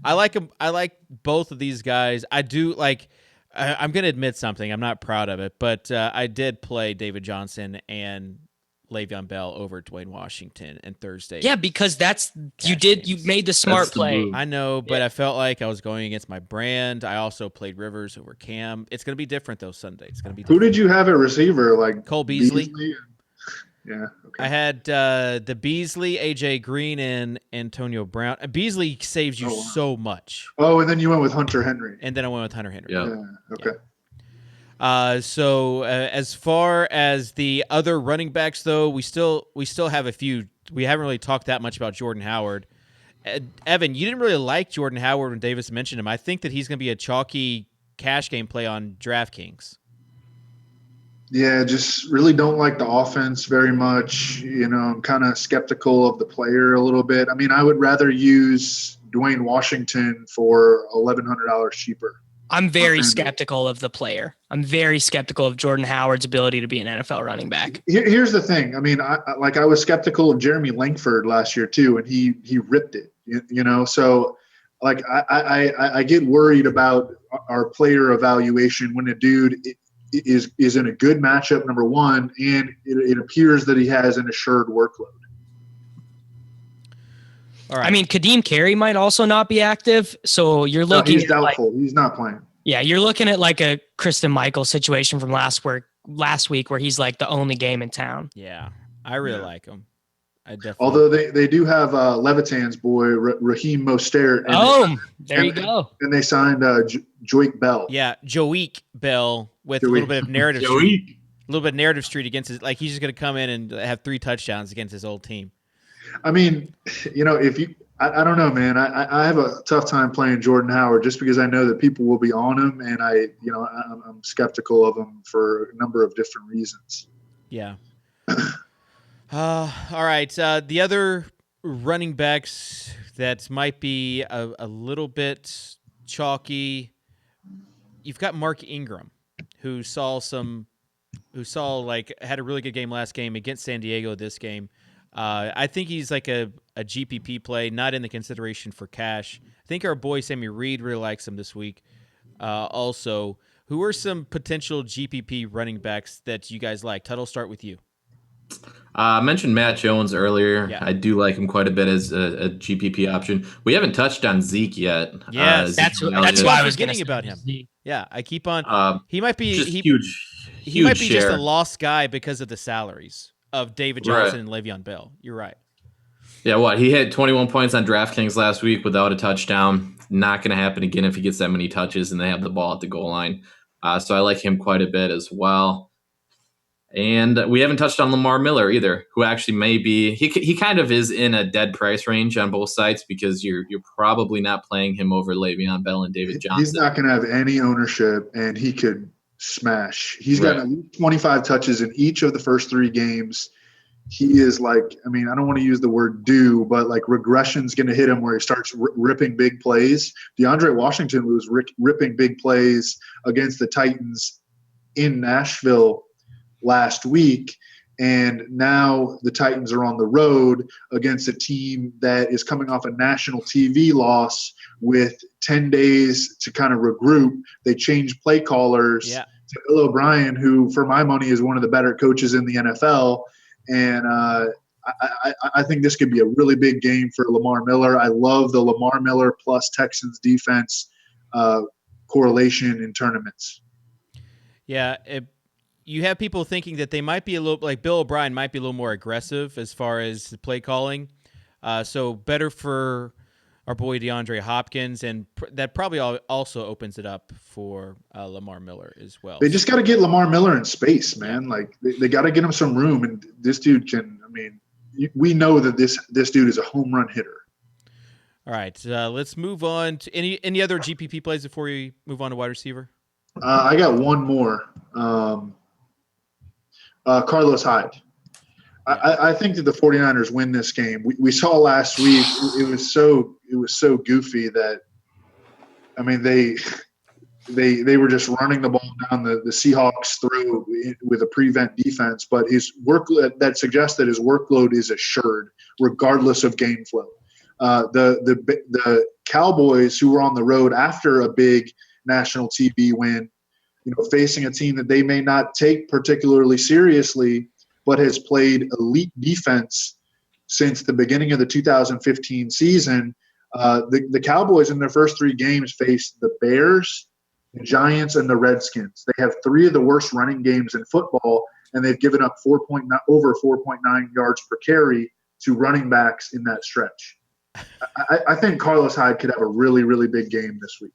I like him. I like both of these guys. I do like. I'm going to admit something. I'm not proud of it, but I did play David Johnson and Le'Veon Bell over Dwayne Washington and Thursday. Yeah, because you made the smart play. I know, but I felt like I was going against my brand. I also played Rivers over Cam. It's going to be different though Sunday. It's going to be different. Who did you have at receiver? Like Cole Beasley? Yeah. Okay. I had the Beasley, AJ Green, and Antonio Brown. Beasley saves you so much. Oh, and then you went with Hunter Henry. And then I went with Hunter Henry. Yeah. Okay. So as far as the other running backs, though, we still have a few. We haven't really talked that much about Jordan Howard. Evan, you didn't really like Jordan Howard when Davis mentioned him. I think that he's going to be a chalky cash game play on DraftKings. Yeah, just really don't like the offense very much. I'm kind of skeptical of the player a little bit. I mean, I would rather use Dwayne Washington for $1,100 cheaper. I'm very skeptical of the player. I'm very skeptical of Jordan Howard's ability to be an NFL running back. Here's the thing. I mean, I was skeptical of Jeremy Langford last year too, and he ripped it. So like I get worried about our player evaluation when a dude is in a good matchup, number one, and it appears that he has an assured workload. All right. I mean, Kadeem Carey might also not be active, so you're looking. He's doubtful. He's not playing. Yeah, you're looking at like a Kristen Michaels situation from last week where he's like the only game in town. Yeah, I really like him. I definitely. Although they do have Levitan's boy Raheem Mostert. There you go. And they signed Joique Bell. Yeah, Joique Bell with a little bit of narrative. A little bit of narrative street against his. Like he's just going to come in and have 3 touchdowns against his old team. I mean, if you, I don't know, man. I have a tough time playing Jordan Howard just because I know that people will be on him, and I'm skeptical of him for a number of different reasons. Yeah. All right. The other running backs that might be a little bit chalky. You've got Mark Ingram, who had a really good game last game against San Diego. This game. I think he's like a GPP play, not in the consideration for cash. I think our boy Sammy Reed really likes him this week. Also, who are some potential GPP running backs that you guys like? Tuttle, start with you. I mentioned Matt Jones earlier. Yeah. I do like him quite a bit as a GPP option. We haven't touched on Zeke yet. Yes, that's why I was getting about him. Yeah, I keep on. He might be huge. He might be share. just a lost guy because of the salaries of David Johnson and Le'Veon Bell. You're right. Yeah, he hit 21 points on DraftKings last week without a touchdown. Not going to happen again if he gets that many touches and they have the ball at the goal line. So I like him quite a bit as well. And we haven't touched on Lamar Miller either, who actually may be he kind of is in a dead price range on both sides because you're probably not playing him over Le'Veon Bell and David Johnson. He's not going to have any ownership, and he could smash. He's got at least 25 touches in each of the first 3 games. He is like, I mean, I don't want to use the word due, but like regression's going to hit him where he starts ripping big plays. DeAndre Washington was ripping big plays against the Titans in Nashville last week, and now the Titans are on the road against a team that is coming off a national TV loss with 10 days to kind of regroup. They changed play callers to Bill O'Brien, who for my money is one of the better coaches in the NFL, and I think this could be a really big game for Lamar Miller. I love the Lamar Miller plus Texans defense correlation in tournaments. Yeah, you have people thinking that they might be a little like Bill O'Brien might be a little more aggressive as far as the play calling. So better for our boy DeAndre Hopkins, and that probably also opens it up for Lamar Miller as well. They just got to get Lamar Miller in space, man. Like they got to get him some room, and this dude can. I mean, we know that this dude is a home run hitter. All right, let's move on to any other GPP plays before we move on to wide receiver. I got one more. Carlos Hyde. I think that the 49ers win this game. We saw last week it was so goofy that I mean they were just running the ball down the Seahawks throat with a prevent defense, but his workload that suggests that his workload is assured regardless of game flow. The Cowboys, who were on the road after a big national TV win, facing a team that they may not take particularly seriously, but has played elite defense since the beginning of the 2015 season. The Cowboys in their first 3 games faced the Bears, the Giants, and the Redskins. They have 3 of the worst running games in football, and they've given up over 4.9 yards per carry to running backs in that stretch. I think Carlos Hyde could have a really, really big game this week.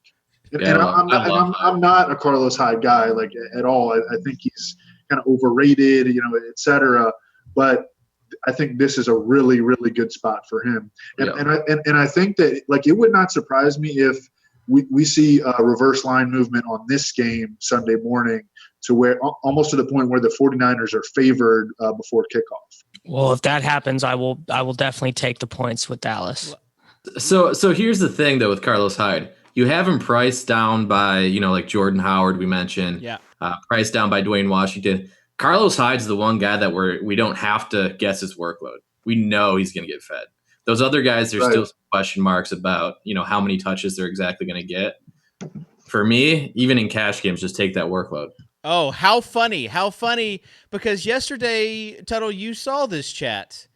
I'm not a Carlos Hyde guy like at all. I think he's kind of overrated, et cetera. But I think this is a really, really good spot for him. And I think that it would not surprise me if we see a reverse line movement on this game Sunday morning to where almost to the point where the 49ers are favored before kickoff. Well, if that happens, I will definitely take the points with Dallas. So here's the thing though with Carlos Hyde. You have him priced down by, like Jordan Howard we mentioned. Yeah. Priced down by Dwayne Washington. Carlos Hyde's the one guy that we don't have to guess his workload. We know he's going to get fed. Those other guys, there's still some question marks about, how many touches they're exactly going to get. For me, even in cash games, just take that workload. Oh, how funny. How funny. Because yesterday, Tuttle, you saw this chat.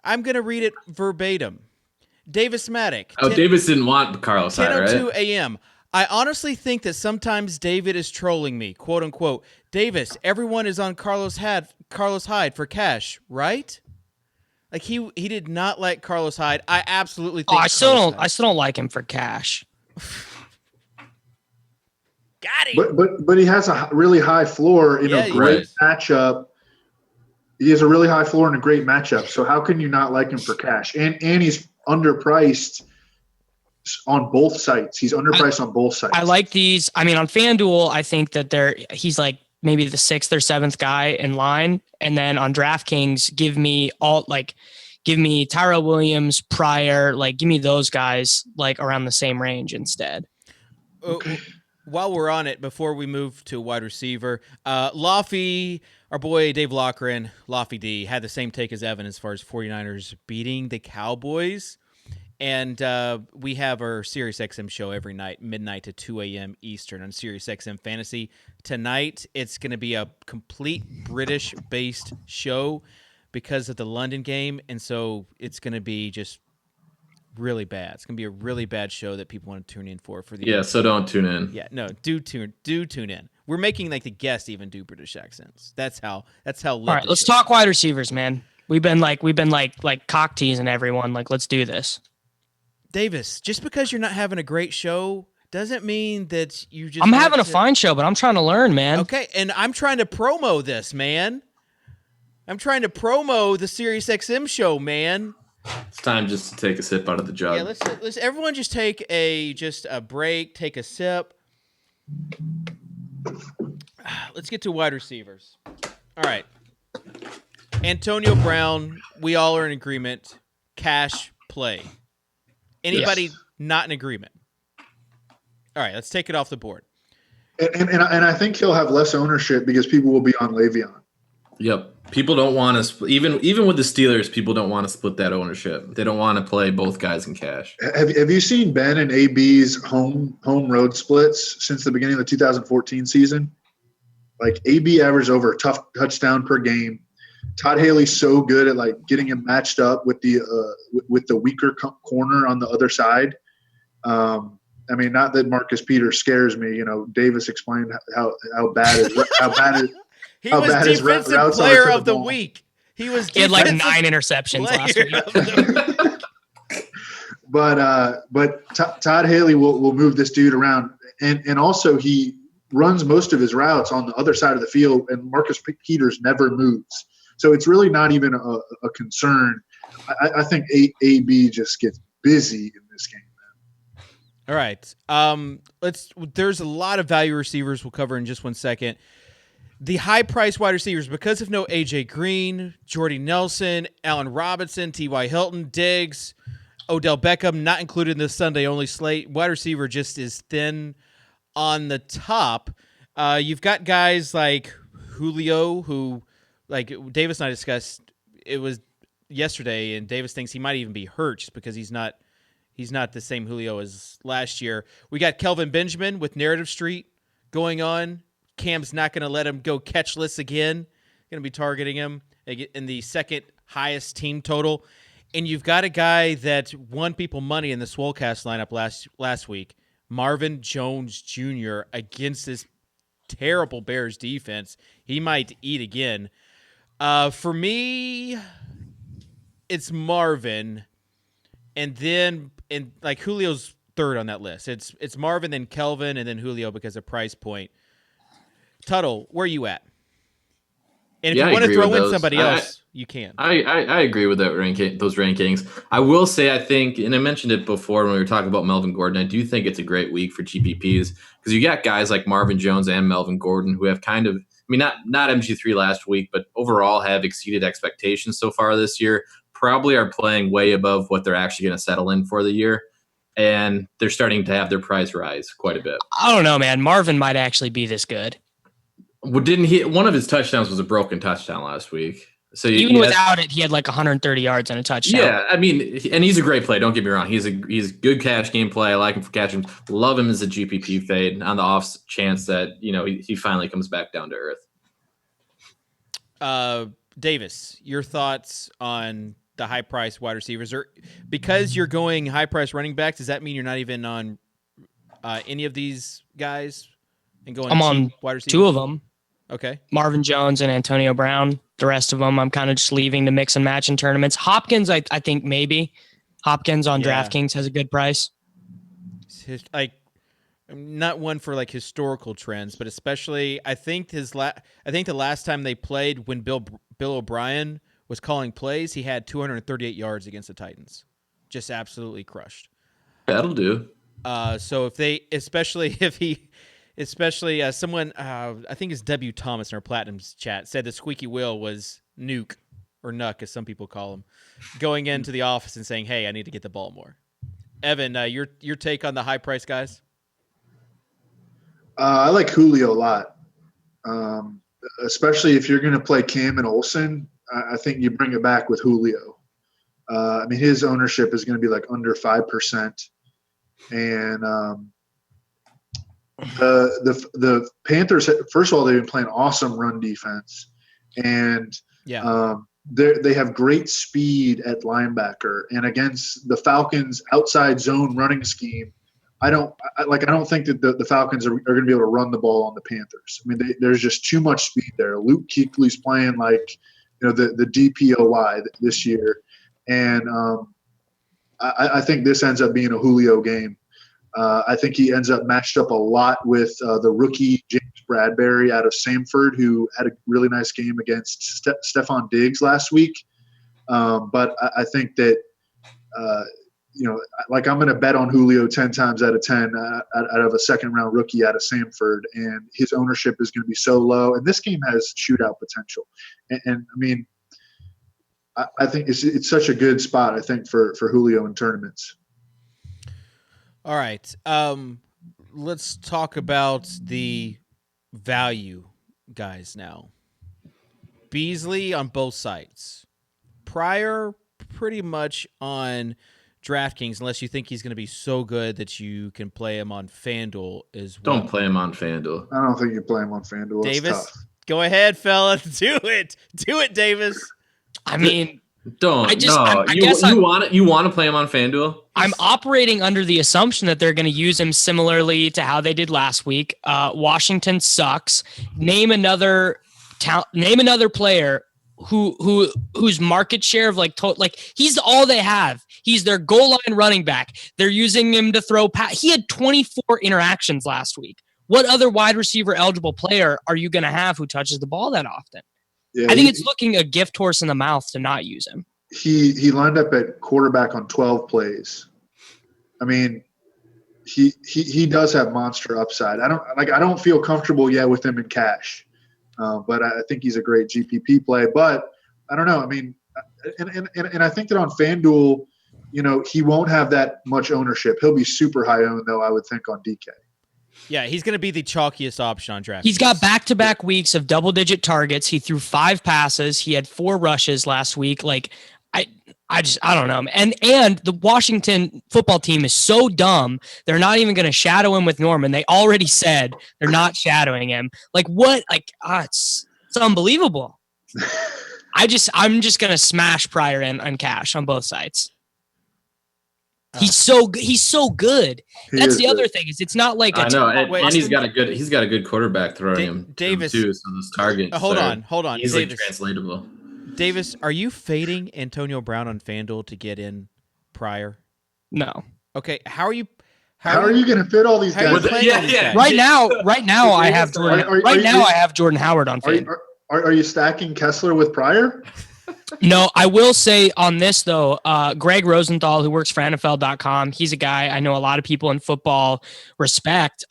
I'm going to read it verbatim. Davis Mattek. Davis didn't want Carlos Hyde, right? 10:02 a.m. I honestly think that sometimes David is trolling me, quote unquote. Davis, everyone is on Carlos Hyde for cash, right? Like he did not like Carlos Hyde. I absolutely think. I still don't like him for cash. Got him. But he has a really high floor in a great matchup. He has a really high floor in a great matchup. So how can you not like him for cash? And he's underpriced on both sites. He's underpriced on both sites. I like these. I mean, on FanDuel, I think that he's like maybe the 6th or 7th guy in line. And then on DraftKings, give me Tyrell Williams, Pryor, give me those guys around the same range instead. Okay. While we're on it, before we move to wide receiver, Laffy, our boy Dave Lochran, Laffy D, had the same take as Evan as far as 49ers beating the Cowboys. And we have our SiriusXM show every night, midnight to 2 a.m. Eastern on SiriusXM Fantasy. Tonight, it's going to be a complete British-based show because of the London game, and so it's going to be just really bad. It's going to be a really bad show that people want to tune in for the so don't tune in. Yeah, no, do tune in. We're making the guests even do British accents. That's how All right, let's talk wide receivers, man. We've been cock teasing everyone. Let's do this. Davis, just because you're not having a great show doesn't mean that you just. I'm having a fine show, but I'm trying to learn, man. Okay, and I'm trying to promo this, man. I'm trying to promo the SiriusXM show, man. It's time just to take a sip out of the jug. Yeah, let's everyone just take a break, take a sip. Let's get to wide receivers. All right. Antonio Brown, we all are in agreement. Cash play. Anybody not in agreement? All right, let's take it off the board. And I think he'll have less ownership because people will be on Le'Veon. Yep. People don't want to even with the Steelers. People don't want to split that ownership. They don't want to play both guys in cash. Have you seen Ben and AB's home road splits since the beginning of the 2014 season? AB averaged over a touchdown per game. Todd Haley's so good at getting him matched up with the weaker corner on the other side. I mean, not that Marcus Peters scares me. Davis explained how bad he was defensive player of the week. He had 9 interceptions last week. But Todd Haley will move this dude around, and also he runs most of his routes on the other side of the field, and Marcus Peters never moves. So it's really not even a concern. I think AB just gets busy in this game, man. All right. There's a lot of value receivers we'll cover in just one second. The high-priced wide receivers, because of no A.J. Green, Jordy Nelson, Allen Robinson, T.Y. Hilton, Diggs, Odell Beckham, not included in this Sunday-only slate. Wide receiver just is thin on the top. You've got guys like Julio, who – Davis and I discussed, it was yesterday, and Davis thinks he might even be hurt just because he's not the same Julio as last year. We got Kelvin Benjamin with Narrative Street going on. Cam's not going to let him go catchless again. going to be targeting him in the second highest team total. And you've got a guy that won people money in the Swolecast lineup last week, Marvin Jones Jr. against this terrible Bears defense. He might eat again. For me, it's Marvin, and then Julio's third on that list. It's Marvin, then Kelvin, and then Julio because of price point. Tuttle, where are you at? And if you want to throw in somebody else, you can. I agree with those rankings. I will say, I think, and I mentioned it before when we were talking about Melvin Gordon, I do think it's a great week for GPPs because you got guys like Marvin Jones and Melvin Gordon who have kind of, not MG3 last week, but overall have exceeded expectations so far this year, probably are playing way above what they're actually going to settle in for the year. And they're starting to have their price rise quite a bit. I don't know, man. Marvin might actually be this good. Well, didn't he? One of his touchdowns was a broken touchdown last week. So even without it, he had like 130 yards and a touchdown. Yeah, and he's a great play. Don't get me wrong. He's good cash game play. I like him for catching. Love him as a GPP fade on the off chance that he finally comes back down to earth. Davis, your thoughts on the high price wide receivers? Or because you're going high price running backs, does that mean you're not even on any of these guys and going? I'm on wide receivers? Two of them. Okay. Marvin Jones and Antonio Brown. The rest of them, I'm kind of just leaving to mix and match in tournaments. Hopkins, I think maybe. Hopkins on DraftKings has a good price. I'm not one for historical trends, but especially I think the last time they played when Bill O'Brien was calling plays, he had 238 yards against the Titans. Just absolutely crushed. That'll do. So someone, I think it's W. Thomas in our Platinum's chat, said the squeaky wheel was Nuke, or Nuck, as some people call him, going into the office and saying, hey, I need to get the ball more. Evan, your take on the high-price guys? I like Julio a lot, especially if you're going to play Cam and Olsen. I think you bring it back with Julio. His ownership is going to be under 5%. And the Panthers, first of all, they've been playing awesome run defense, and they have great speed at linebacker. And against the Falcons' outside zone running scheme, I don't think that the Falcons are going to be able to run the ball on the Panthers. There's just too much speed there. Luke Kuechly's playing the DPOY this year, and I think this ends up being a Julio game. I think he ends up matched up a lot with the rookie James Bradbury out of Samford, who had a really nice game against Stephon Diggs last week. But I think that, I'm going to bet on Julio 10 times out of 10 out of a second-round rookie out of Samford, and his ownership is going to be so low. And this game has shootout potential. I think it's such a good spot, I think, for Julio in tournaments. All right. Let's talk about the value guys now. Beasley on both sides. Pryor pretty much on DraftKings, unless you think he's going to be so good that you can play him on FanDuel as well. Don't play him on FanDuel. I don't think you play him on FanDuel. Davis, go ahead, fella. Do it. Do it, Davis. You want to play him on FanDuel? I'm operating under the assumption that they're going to use him similarly to how they did last week. Washington sucks. Name another player whose market share of he's all they have. He's their goal line running back. They're using him to throw he had 24 interactions last week. What other wide receiver eligible player are you going to have who touches the ball that often? Yeah, I think it's looking a gift horse in the mouth to not use him. He lined up at quarterback on 12 plays. He does have monster upside. I don't feel comfortable yet with him in cash, but I think he's a great GPP play. But I don't know. And I think that on FanDuel, he won't have that much ownership. He'll be super high owned though, I would think, on DK. Yeah, he's going to be the chalkiest option on DraftKings. He's got back-to-back weeks of double-digit targets. He threw 5 passes. He had 4 rushes last week. I don't know. And the Washington football team is so dumb. They're not even going to shadow him with Norman. They already said they're not shadowing him. It's unbelievable. I'm just gonna smash Pryor and Cash on both sides. He's so good. That's the other thing is it's not like I know, and he's got a good quarterback throwing him Davis too. So those targets. Hold on, easily Davis, translatable. Davis, are you fading Antonio Brown on FanDuel to get in Pryor? No. Okay, how are you going to fit all these guys? Right now, I have Jordan. I have Jordan Howard on FanDuel. Are you stacking Kessler with Pryor? No, I will say on this though, Greg Rosenthal, who works for NFL.com, he's a guy I know a lot of people in football respect.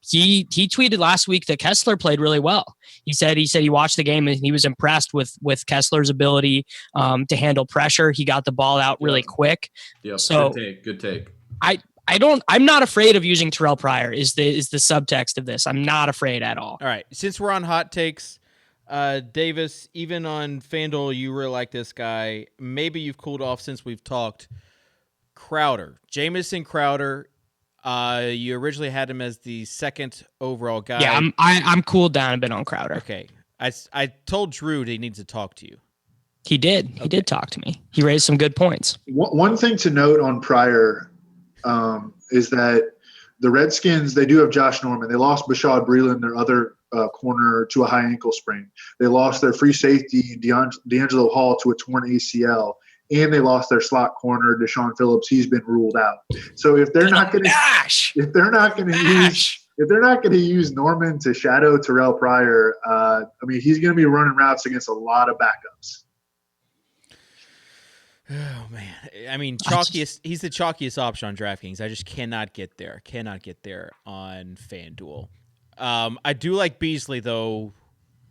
He tweeted last week that Kessler played really well. He said he watched the game and he was impressed with Kessler's ability to handle pressure. He got the ball out really quick. Yep. So good take. I'm not afraid of using Terrell Pryor is the subtext of this. I'm not afraid at all. All right. Since we're on hot takes, Davis, even on FanDuel, you really like this guy. Maybe you've cooled off since we've talked. Crowder, Jamison Crowder. You originally had him as the second overall guy. Yeah, I'm cooled down a bit on Crowder. Okay, I told Drew that he needs to talk to you. He did. He did talk to me. He raised some good points. One thing to note on Pryor is that the Redskins, they do have Josh Norman. They lost Bashaud Breeland, their other corner, to a high ankle sprain. They lost their free safety, D'Angelo Hall, to a torn ACL. And they lost their slot corner, Deshaun Phillips. He's been ruled out. So if they're not going to use Norman to shadow Terrell Pryor, he's going to be running routes against a lot of backups. Oh man, chalkiest. He's the chalkiest option on DraftKings. I just cannot get there. On FanDuel. I do like Beasley though.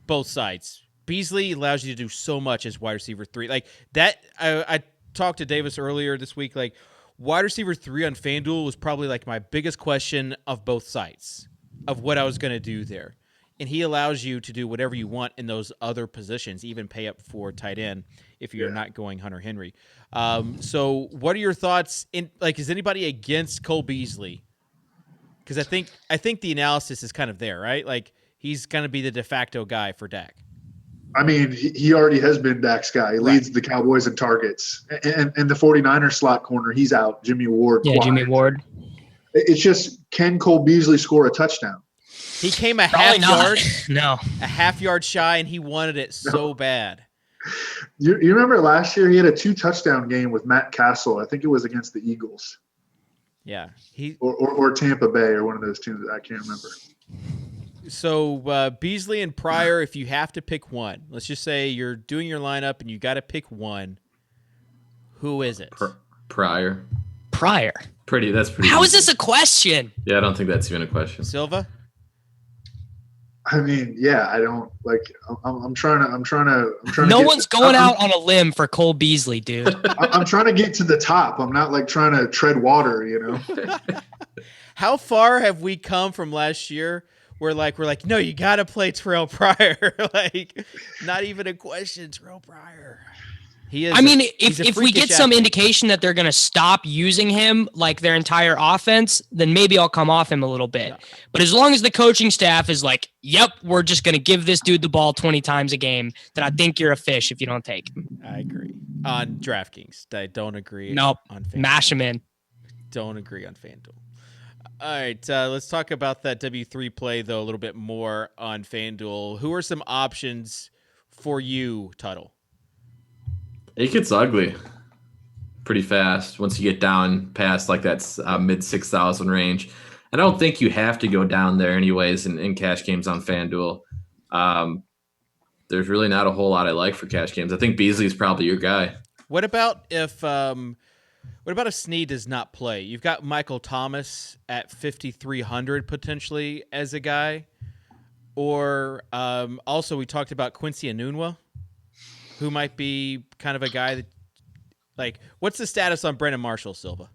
Both sides. Beasley allows you to do so much as wide receiver 3. Like that. I talked to Davis earlier this week. Like wide receiver 3 on FanDuel was probably like my biggest question of both sides of what I was going to do there. And he allows you to do whatever you want in those other positions, even pay up for tight end if you're not going Hunter Henry. So what are your thoughts? Is anybody against Cole Beasley? Because I think the analysis is kind of there, right? Like he's going to be the de facto guy for Dak. I mean, he already has been Dak's guy. He leads the Cowboys in targets. And the 49ers slot corner, he's out. Jimmy Ward. Yeah, Jimmy Ward. It's just, can Cole Beasley score a touchdown? He came a half yard shy, and he wanted it so bad. You remember last year he had a 2-touchdown game with Matt Castle. I think it was against the Eagles. Yeah, or Tampa Bay or one of those teams. I can't remember. So Beasley and Pryor, if you have to pick one, let's just say you're doing your lineup and you got to pick one. Who is it? Pryor. That's pretty. How easy. Is this a question? Yeah, I don't think that's even a question. Silva. I mean, yeah, I don't like. I'm trying to. No one's going out on a limb for Cole Beasley, dude. I'm trying to get to the top. I'm not like trying to tread water, you know. How far have we come from last year? We're like, no, you got to play Terrell Pryor. Like, not even a question, Terrell Pryor. He is. I mean, if we get some indication that they're going to stop using him like their entire offense, then maybe I'll come off him a little bit. But as long as the coaching staff is like, yep, we're just going to give this dude the ball 20 times a game, then I think you're a fish if you don't take him. I agree. On DraftKings, I don't agree. Nope. On FanDuel. Mash him in. Don't agree on FanDuel. All right, let's talk about that W3 play, though, a little bit more on FanDuel. Who are some options for you, Tuttle? It gets ugly pretty fast once you get down past like that mid 6,000 range. And I don't think you have to go down there anyways in cash games on FanDuel. There's really not a whole lot I like for cash games. I think Beasley's probably your guy. What about if Snead does not play? You've got Michael Thomas at 5,300 potentially as a guy. Or also we talked about Quincy Enunwa, who might be kind of a guy that, like, what's the status on Brandon Marshall, Silva?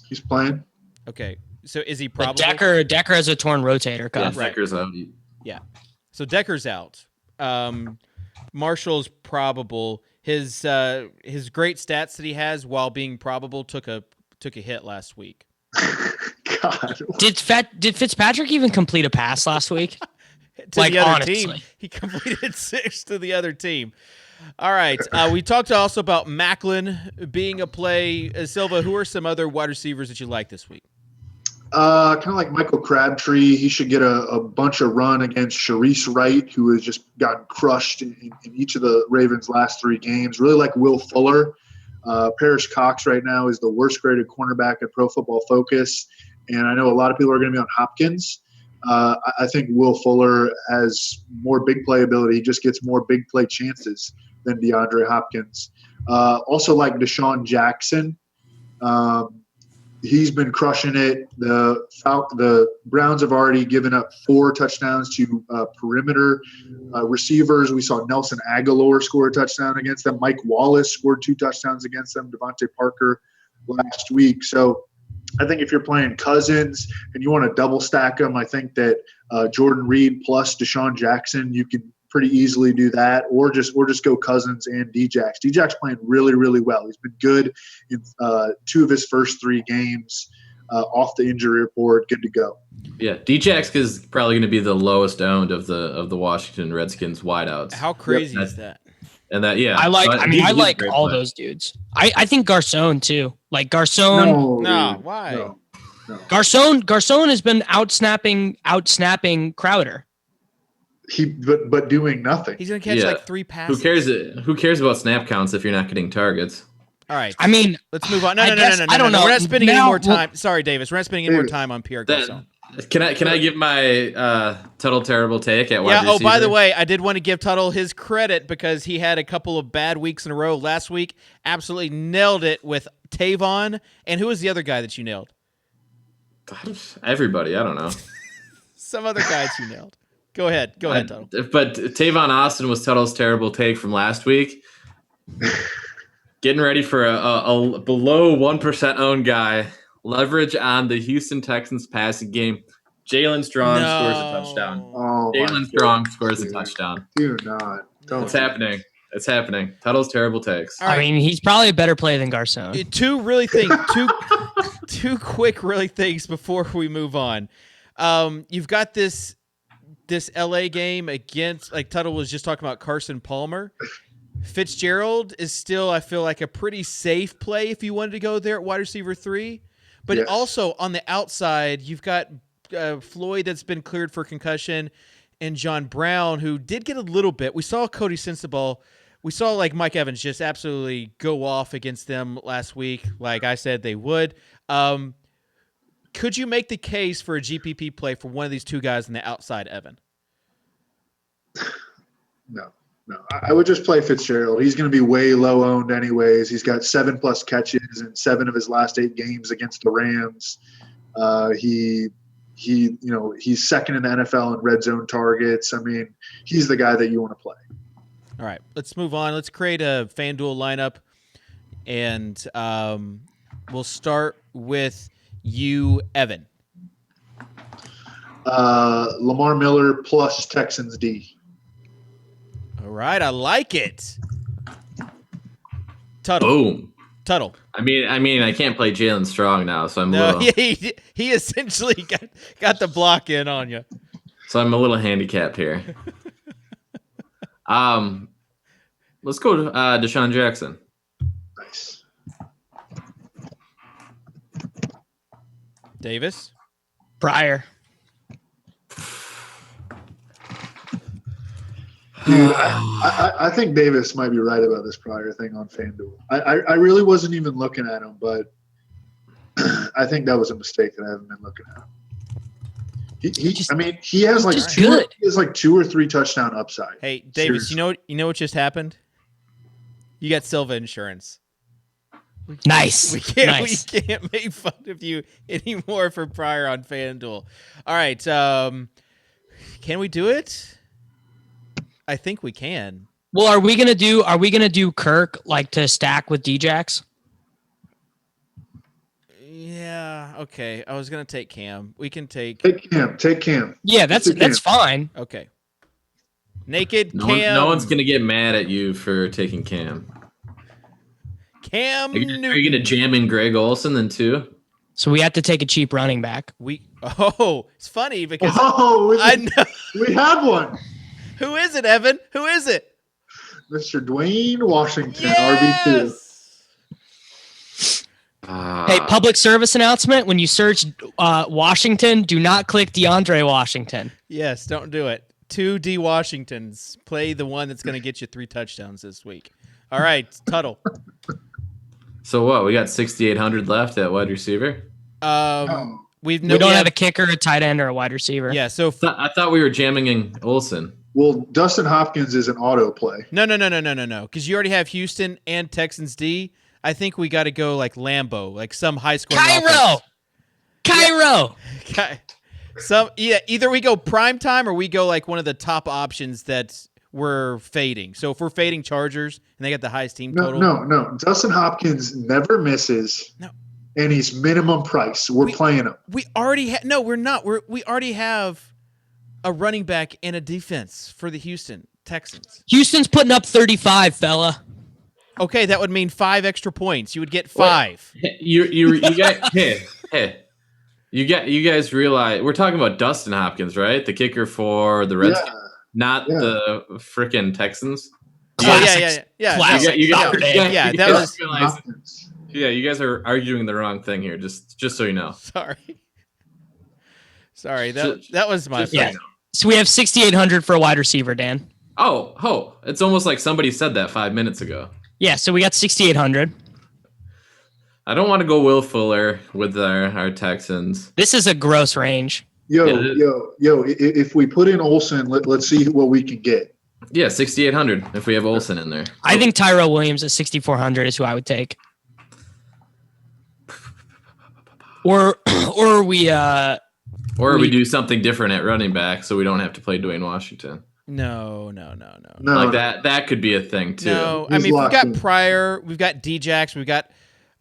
He's playing. Okay, so is he probable? Decker has a torn rotator cuff. Yeah, Decker's out. Yeah, so Decker's out. Marshall's probable. His great stats that he has while being probable took a hit last week. God, did Fitzpatrick even complete a pass last week? to Like, the other honestly. team. He completed 6 to the other team. All right. We talked also about Macklin being a play. Silva, who are some other wide receivers that you like this week? Kind of like Michael Crabtree. He should get a bunch of run against Sharice Wright, who has just gotten crushed in each of the Ravens' last 3 games. Really like Will Fuller. Parrish Cox right now is the worst graded cornerback at Pro Football Focus. And I know a lot of people are going to be on Hopkins. I think Will Fuller has more big play ability. He just gets more big play chances than DeAndre Hopkins. Also like Deshaun Jackson. He's been crushing it. The Browns have already given up 4 touchdowns to perimeter receivers. We saw Nelson Aguilar score a touchdown against them. Mike Wallace scored 2 touchdowns against them. Devontae Parker last week. So I think if you're playing Cousins and you want to double stack them, I think that Jordan Reed plus Deshaun Jackson, you can pretty easily do that, or just go Cousins and Djax. Djax playing really, really well. He's been good in 2 of his first 3 games off the injury report. Good to go. Yeah, Djax is probably going to be the lowest owned of the Washington Redskins wideouts. How crazy is that? And that, yeah, I like. but I like all play. those dudes. I think Garcon too. Like Garcon. No, why? No. Garcon has been out snapping Crowder. But doing nothing. He's gonna catch like 3 passes. Who cares about snap counts if you're not getting targets? All right. I mean, let's move on. No. I don't know. We're not spending any Now- more time. Sorry, Davis. We're not spending any more time on Pierre Garcon. Can I give my total terrible take at wide Yeah. Oh, receiver? by the way, I did want to give Tuttle his credit because he had a couple of bad weeks in a row last week. Absolutely nailed it with Tavon. And who was the other guy that you nailed? Everybody, I don't know. Some other guys you nailed. Go ahead, Tuttle. But Tavon Austin was Tuttle's terrible take from last week. Getting ready for a below 1% owned guy. Leverage on the Houston Texans passing game. Jalen Strong scores a touchdown. Oh, Jalen Strong scores a touchdown. Do not. Don't. It's happening. It's happening. Tuttle's terrible takes. All right. I mean, he's probably a better play than Garcon. Two quick really things before we move on. You've got this LA game against, like Tuttle was just talking about, Carson Palmer. Fitzgerald is still, I feel like, a pretty safe play if you wanted to go there at wide receiver 3. But Yes. also on the outside, you've got Floyd that's been cleared for concussion, and John Brown, who did get a little bit. We saw Cody Sensabaugh. We saw like Mike Evans just absolutely go off against them last week, like I said they would. Could you make the case for a GPP play for one of these 2 guys on the outside, Evan? No. I would just play Fitzgerald. He's going to be way low owned anyways. He's got 7+ catches in 7 of his last 8 games against the Rams. He's second in the NFL in red zone targets. I mean, he's the guy that you want to play. All right, let's move on. Let's create a FanDuel lineup, and we'll start with you, Evan. Lamar Miller plus Texans D. All right, I like it. Tuttle. Boom. Tuttle. I mean, I can't play Jalen Strong now, so I'm a No, little. he essentially got the block in on you. So I'm a little handicapped here. Let's go to Deshaun Jackson. Nice. Davis. Pryor. Dude, I think Davis might be right about this Pryor thing on FanDuel. I really wasn't even looking at him, but I think that was a mistake that I haven't been looking at him. He has like just good. He has like 2 or 3 touchdown upside. Hey, Davis, Seriously. you know what just happened? You got Silva insurance. Nice. We can't Nice. make fun of you anymore for Pryor on FanDuel. All right, can we do it? I think we can. Well, are we gonna do Kirk like to stack with Djax? Yeah. Okay. I was gonna take Cam. We can take. Take Cam. Yeah, that's fine. Okay. Naked No Cam. one's gonna get mad at you for taking Cam. Cam. Are you gonna jam in Greg Olsen then too? So we have to take a cheap running back. It's funny because I know. We have one. Who is it, Evan? Who is it? Mr. Dwayne Washington, Yes! RB2. Hey, public service announcement. When you search Washington, do not click DeAndre Washington. Yes, don't do it. 2 D Washingtons. Play the one that's going to get you 3 touchdowns this week. All right, Tuttle. So what? We got 6,800 left at wide receiver. We don't have a kicker, a tight end, or a wide receiver. Yeah, so I thought we were jamming in Olsen. Well, Dustin Hopkins is an auto play. No. Because you already have Houston and Texans D. I think we got to go like Lambeau, like some high scoring. Cairo. Either we go prime time or we go like one of the top options that we're fading. So if we're fading Chargers and they got the highest team total. No. Dustin Hopkins never misses. No. And he's minimum price. We're playing him. We already we're not. We already have a running back and a defense for the Houston Texans. Houston's putting up 35, fella. Okay, that would mean 5 extra points. You would get 5. You guys, hey. You guys realize we're talking about Dustin Hopkins, right? The kicker for the Redskins, not the frickin' Texans. Classic. Yeah. That was. Yeah, you guys are arguing the wrong thing here. Just so you know. Sorry. That was my fault. Yeah. So we have 6,800 for a wide receiver, Dan. Oh, it's almost like somebody said that 5 minutes ago. Yeah, so we got 6,800. I don't want to go Will Fuller with our Texans. This is a gross range. Yo, if we put in Olsen, let's see what we can get. Yeah, 6,800 if we have Olsen in there. I think Tyrell Williams at 6,400 is who I would take. Or we do something different at running back so we don't have to play Dwayne Washington. No. Like that could be a thing too. No, I mean we've got Pryor, we've got D-Jax, we've got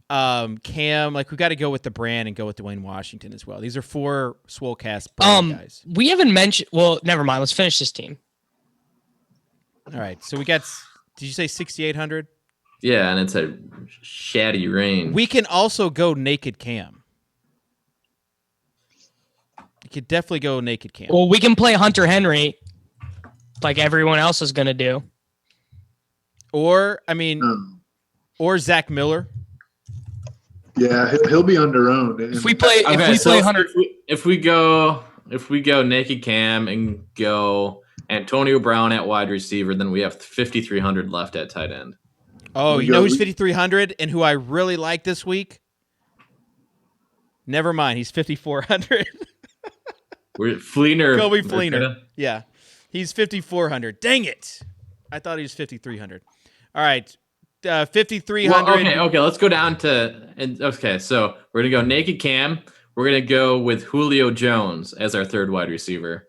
Cam. Like we've got to go with the brand and go with Dwayne Washington as well. These are 4 Swolecast guys. We haven't mentioned. Well, never mind. Let's finish this team. All right. So we got. Did you say 6,800? Yeah, and it's a shatty range. We can also go naked Cam. You could definitely go naked Cam. Well, we can play Hunter Henry, like everyone else is going to do. Or Zach Miller. Yeah, he'll be under owned. If we play Hunter, if we go naked Cam and go Antonio Brown at wide receiver, then we have 5,300 left at tight end. Oh, you know who's 5,300 and who I really like this week? Never mind, he's 5,400. We're Fleener. Kobe Fleener. Yeah, he's 5,400. Dang it! I thought he was 5,300. All right. 5,300. Well, okay. Let's go down to so we're gonna go naked Cam. We're gonna go with Julio Jones as our third wide receiver,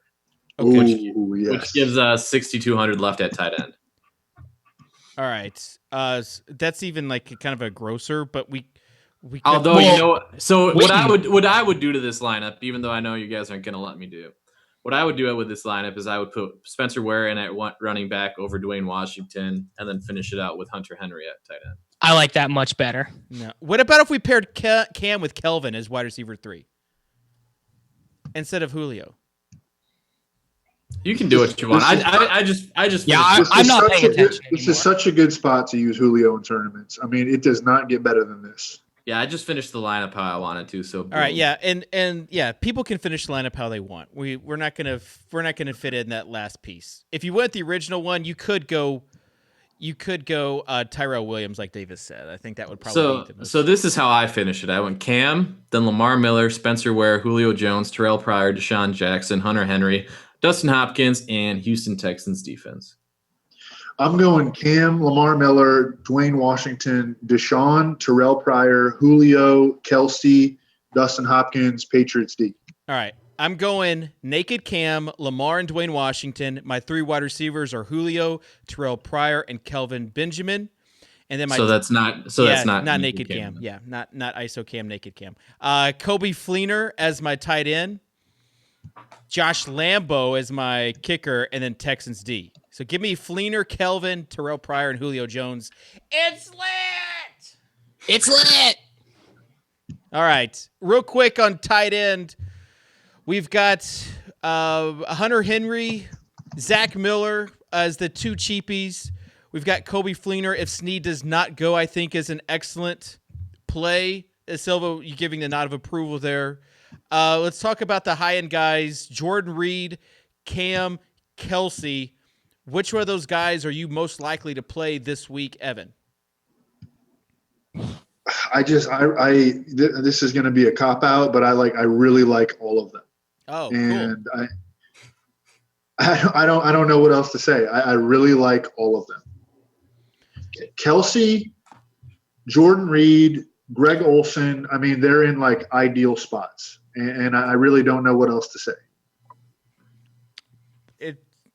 which gives us 6,200 left at tight end. All right, that's even like kind of a grosser, but we. Although what I would do to this lineup, even though I know you guys aren't gonna let me do. What I would do with this lineup is I would put Spencer Ware in at running back over Dwayne Washington, and then finish it out with Hunter Henry at tight end. I like that much better. No. What about if we paired Cam with Kelvin as wide receiver 3 instead of Julio? You can do what you want. I'm not paying attention. This is such a good spot to use Julio in tournaments. I mean, it does not get better than this. Yeah, I just finished the lineup how I wanted to. So all right, yeah, and people can finish the lineup how they want. We're not gonna fit in that last piece. If you went the original one, you could go Tyrell Williams, like Davis said. I think that would probably be the most. So this is how I finished it. I went Cam, then Lamar Miller, Spencer Ware, Julio Jones, Terrell Pryor, Deshaun Jackson, Hunter Henry, Dustin Hopkins, and Houston Texans defense. I'm going Cam, Lamar Miller, Dwayne Washington, Deshaun, Terrell Pryor, Julio, Kelsey, Dustin Hopkins, Patriots D. All right. I'm going naked Cam, Lamar, and Dwayne Washington. My 3 wide receivers are Julio, Terrell Pryor, and Kelvin Benjamin. And then that's not naked Cam. Yeah, not ISO Cam, naked Cam. Kobe Fleener as my tight end. Josh Lambeau as my kicker, and then Texans D. So give me Fleener, Kelvin, Terrell Pryor, and Julio Jones. It's lit! It's lit! All right. Real quick on tight end, we've got Hunter Henry, Zach Miller as the two cheapies. We've got Kobe Fleener. If Snead does not go, I think is an excellent play. Silva, you giving the nod of approval there. Let's talk about the high-end guys. Jordan Reed, Cam, Kelsey. Which one of those guys are you most likely to play this week, Evan? This is going to be a cop-out, but I really like all of them. Oh, and cool. I don't know what else to say. I really like all of them. Kelsey, Jordan Reed, Greg Olson. I mean, they're in ideal spots, and I really don't know what else to say.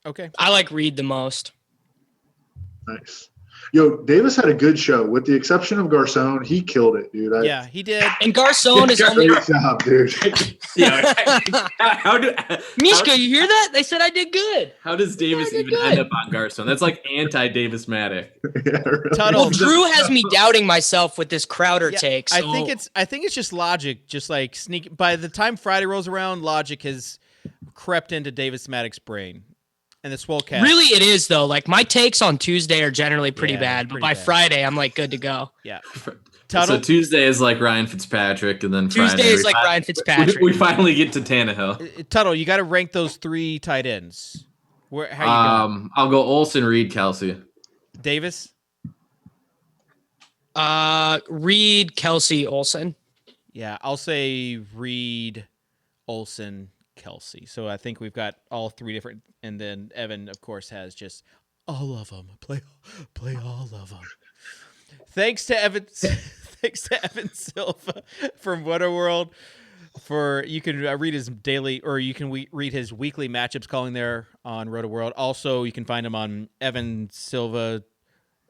Okay. I like Reed the most. Nice. Yo, Davis had a good show. With the exception of Garcon, he killed it, dude. Yeah, he did. And Garcon is only great job, dude. Mishka, you hear that? They said I did good. How does Davis even end up on Garcon? That's like anti-Davis Mattek. Yeah, really. Well, Drew has me doubting myself with this Crowder take. So. I think it's just logic. Just like sneak. By the time Friday rolls around, logic has crept into Davis Mattek's brain. And the Swolecast. Really, it is, though. My takes on Tuesday are generally pretty bad, but by bad. Friday, I'm, good to go. Yeah. So Tuesday is like Ryan Fitzpatrick, and then Tuesday Friday is like Ryan Fitzpatrick. We finally get to Tannehill. Tuttle, you got to rank those three tight ends. How you going? I'll go Olsen, Reed, Kelsey. Davis? Reed, Kelsey, Olsen. Yeah, I'll say Reed, Olsen, Kelsey. So I think we've got all three different, and then Evan, of course, has just all of them. Play all of them. Thanks to Evan Silva from World. You can read his daily, or you can read his weekly matchups calling there on Roto World. Also, you can find him on Evan Silva,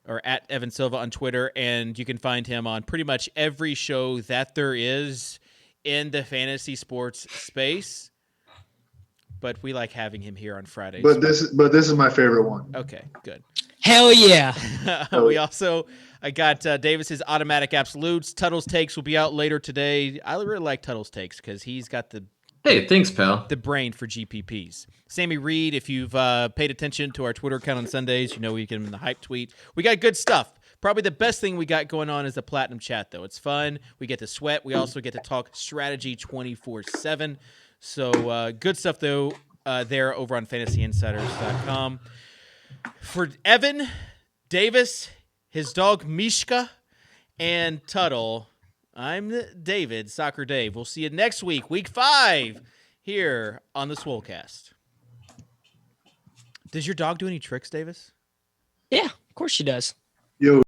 or at Evan Silva on Twitter, and you can find him on pretty much every show that there is in the fantasy sports space. But we like having him here on Fridays. But this is my favorite one. Okay, good. Hell yeah. I got Davis's automatic absolutes. Tuttle's takes will be out later today. I really like Tuttle's takes because he's got Hey, thanks, pal. the brain for GPPs. Sammy Reed, if you've paid attention to our Twitter account on Sundays, you know we get him in the hype tweet. We got good stuff. Probably the best thing we got going on is the Platinum Chat, though. It's fun. We get to sweat. We also get to talk strategy 24/7. So good stuff, though, there over on fantasyinsiders.com. For Evan, Davis, his dog Mishka, and Tuttle, I'm David, Soccer Dave. We'll see you next week, week 5, here on the Swolecast. Does your dog do any tricks, Davis? Yeah, of course she does. Yo,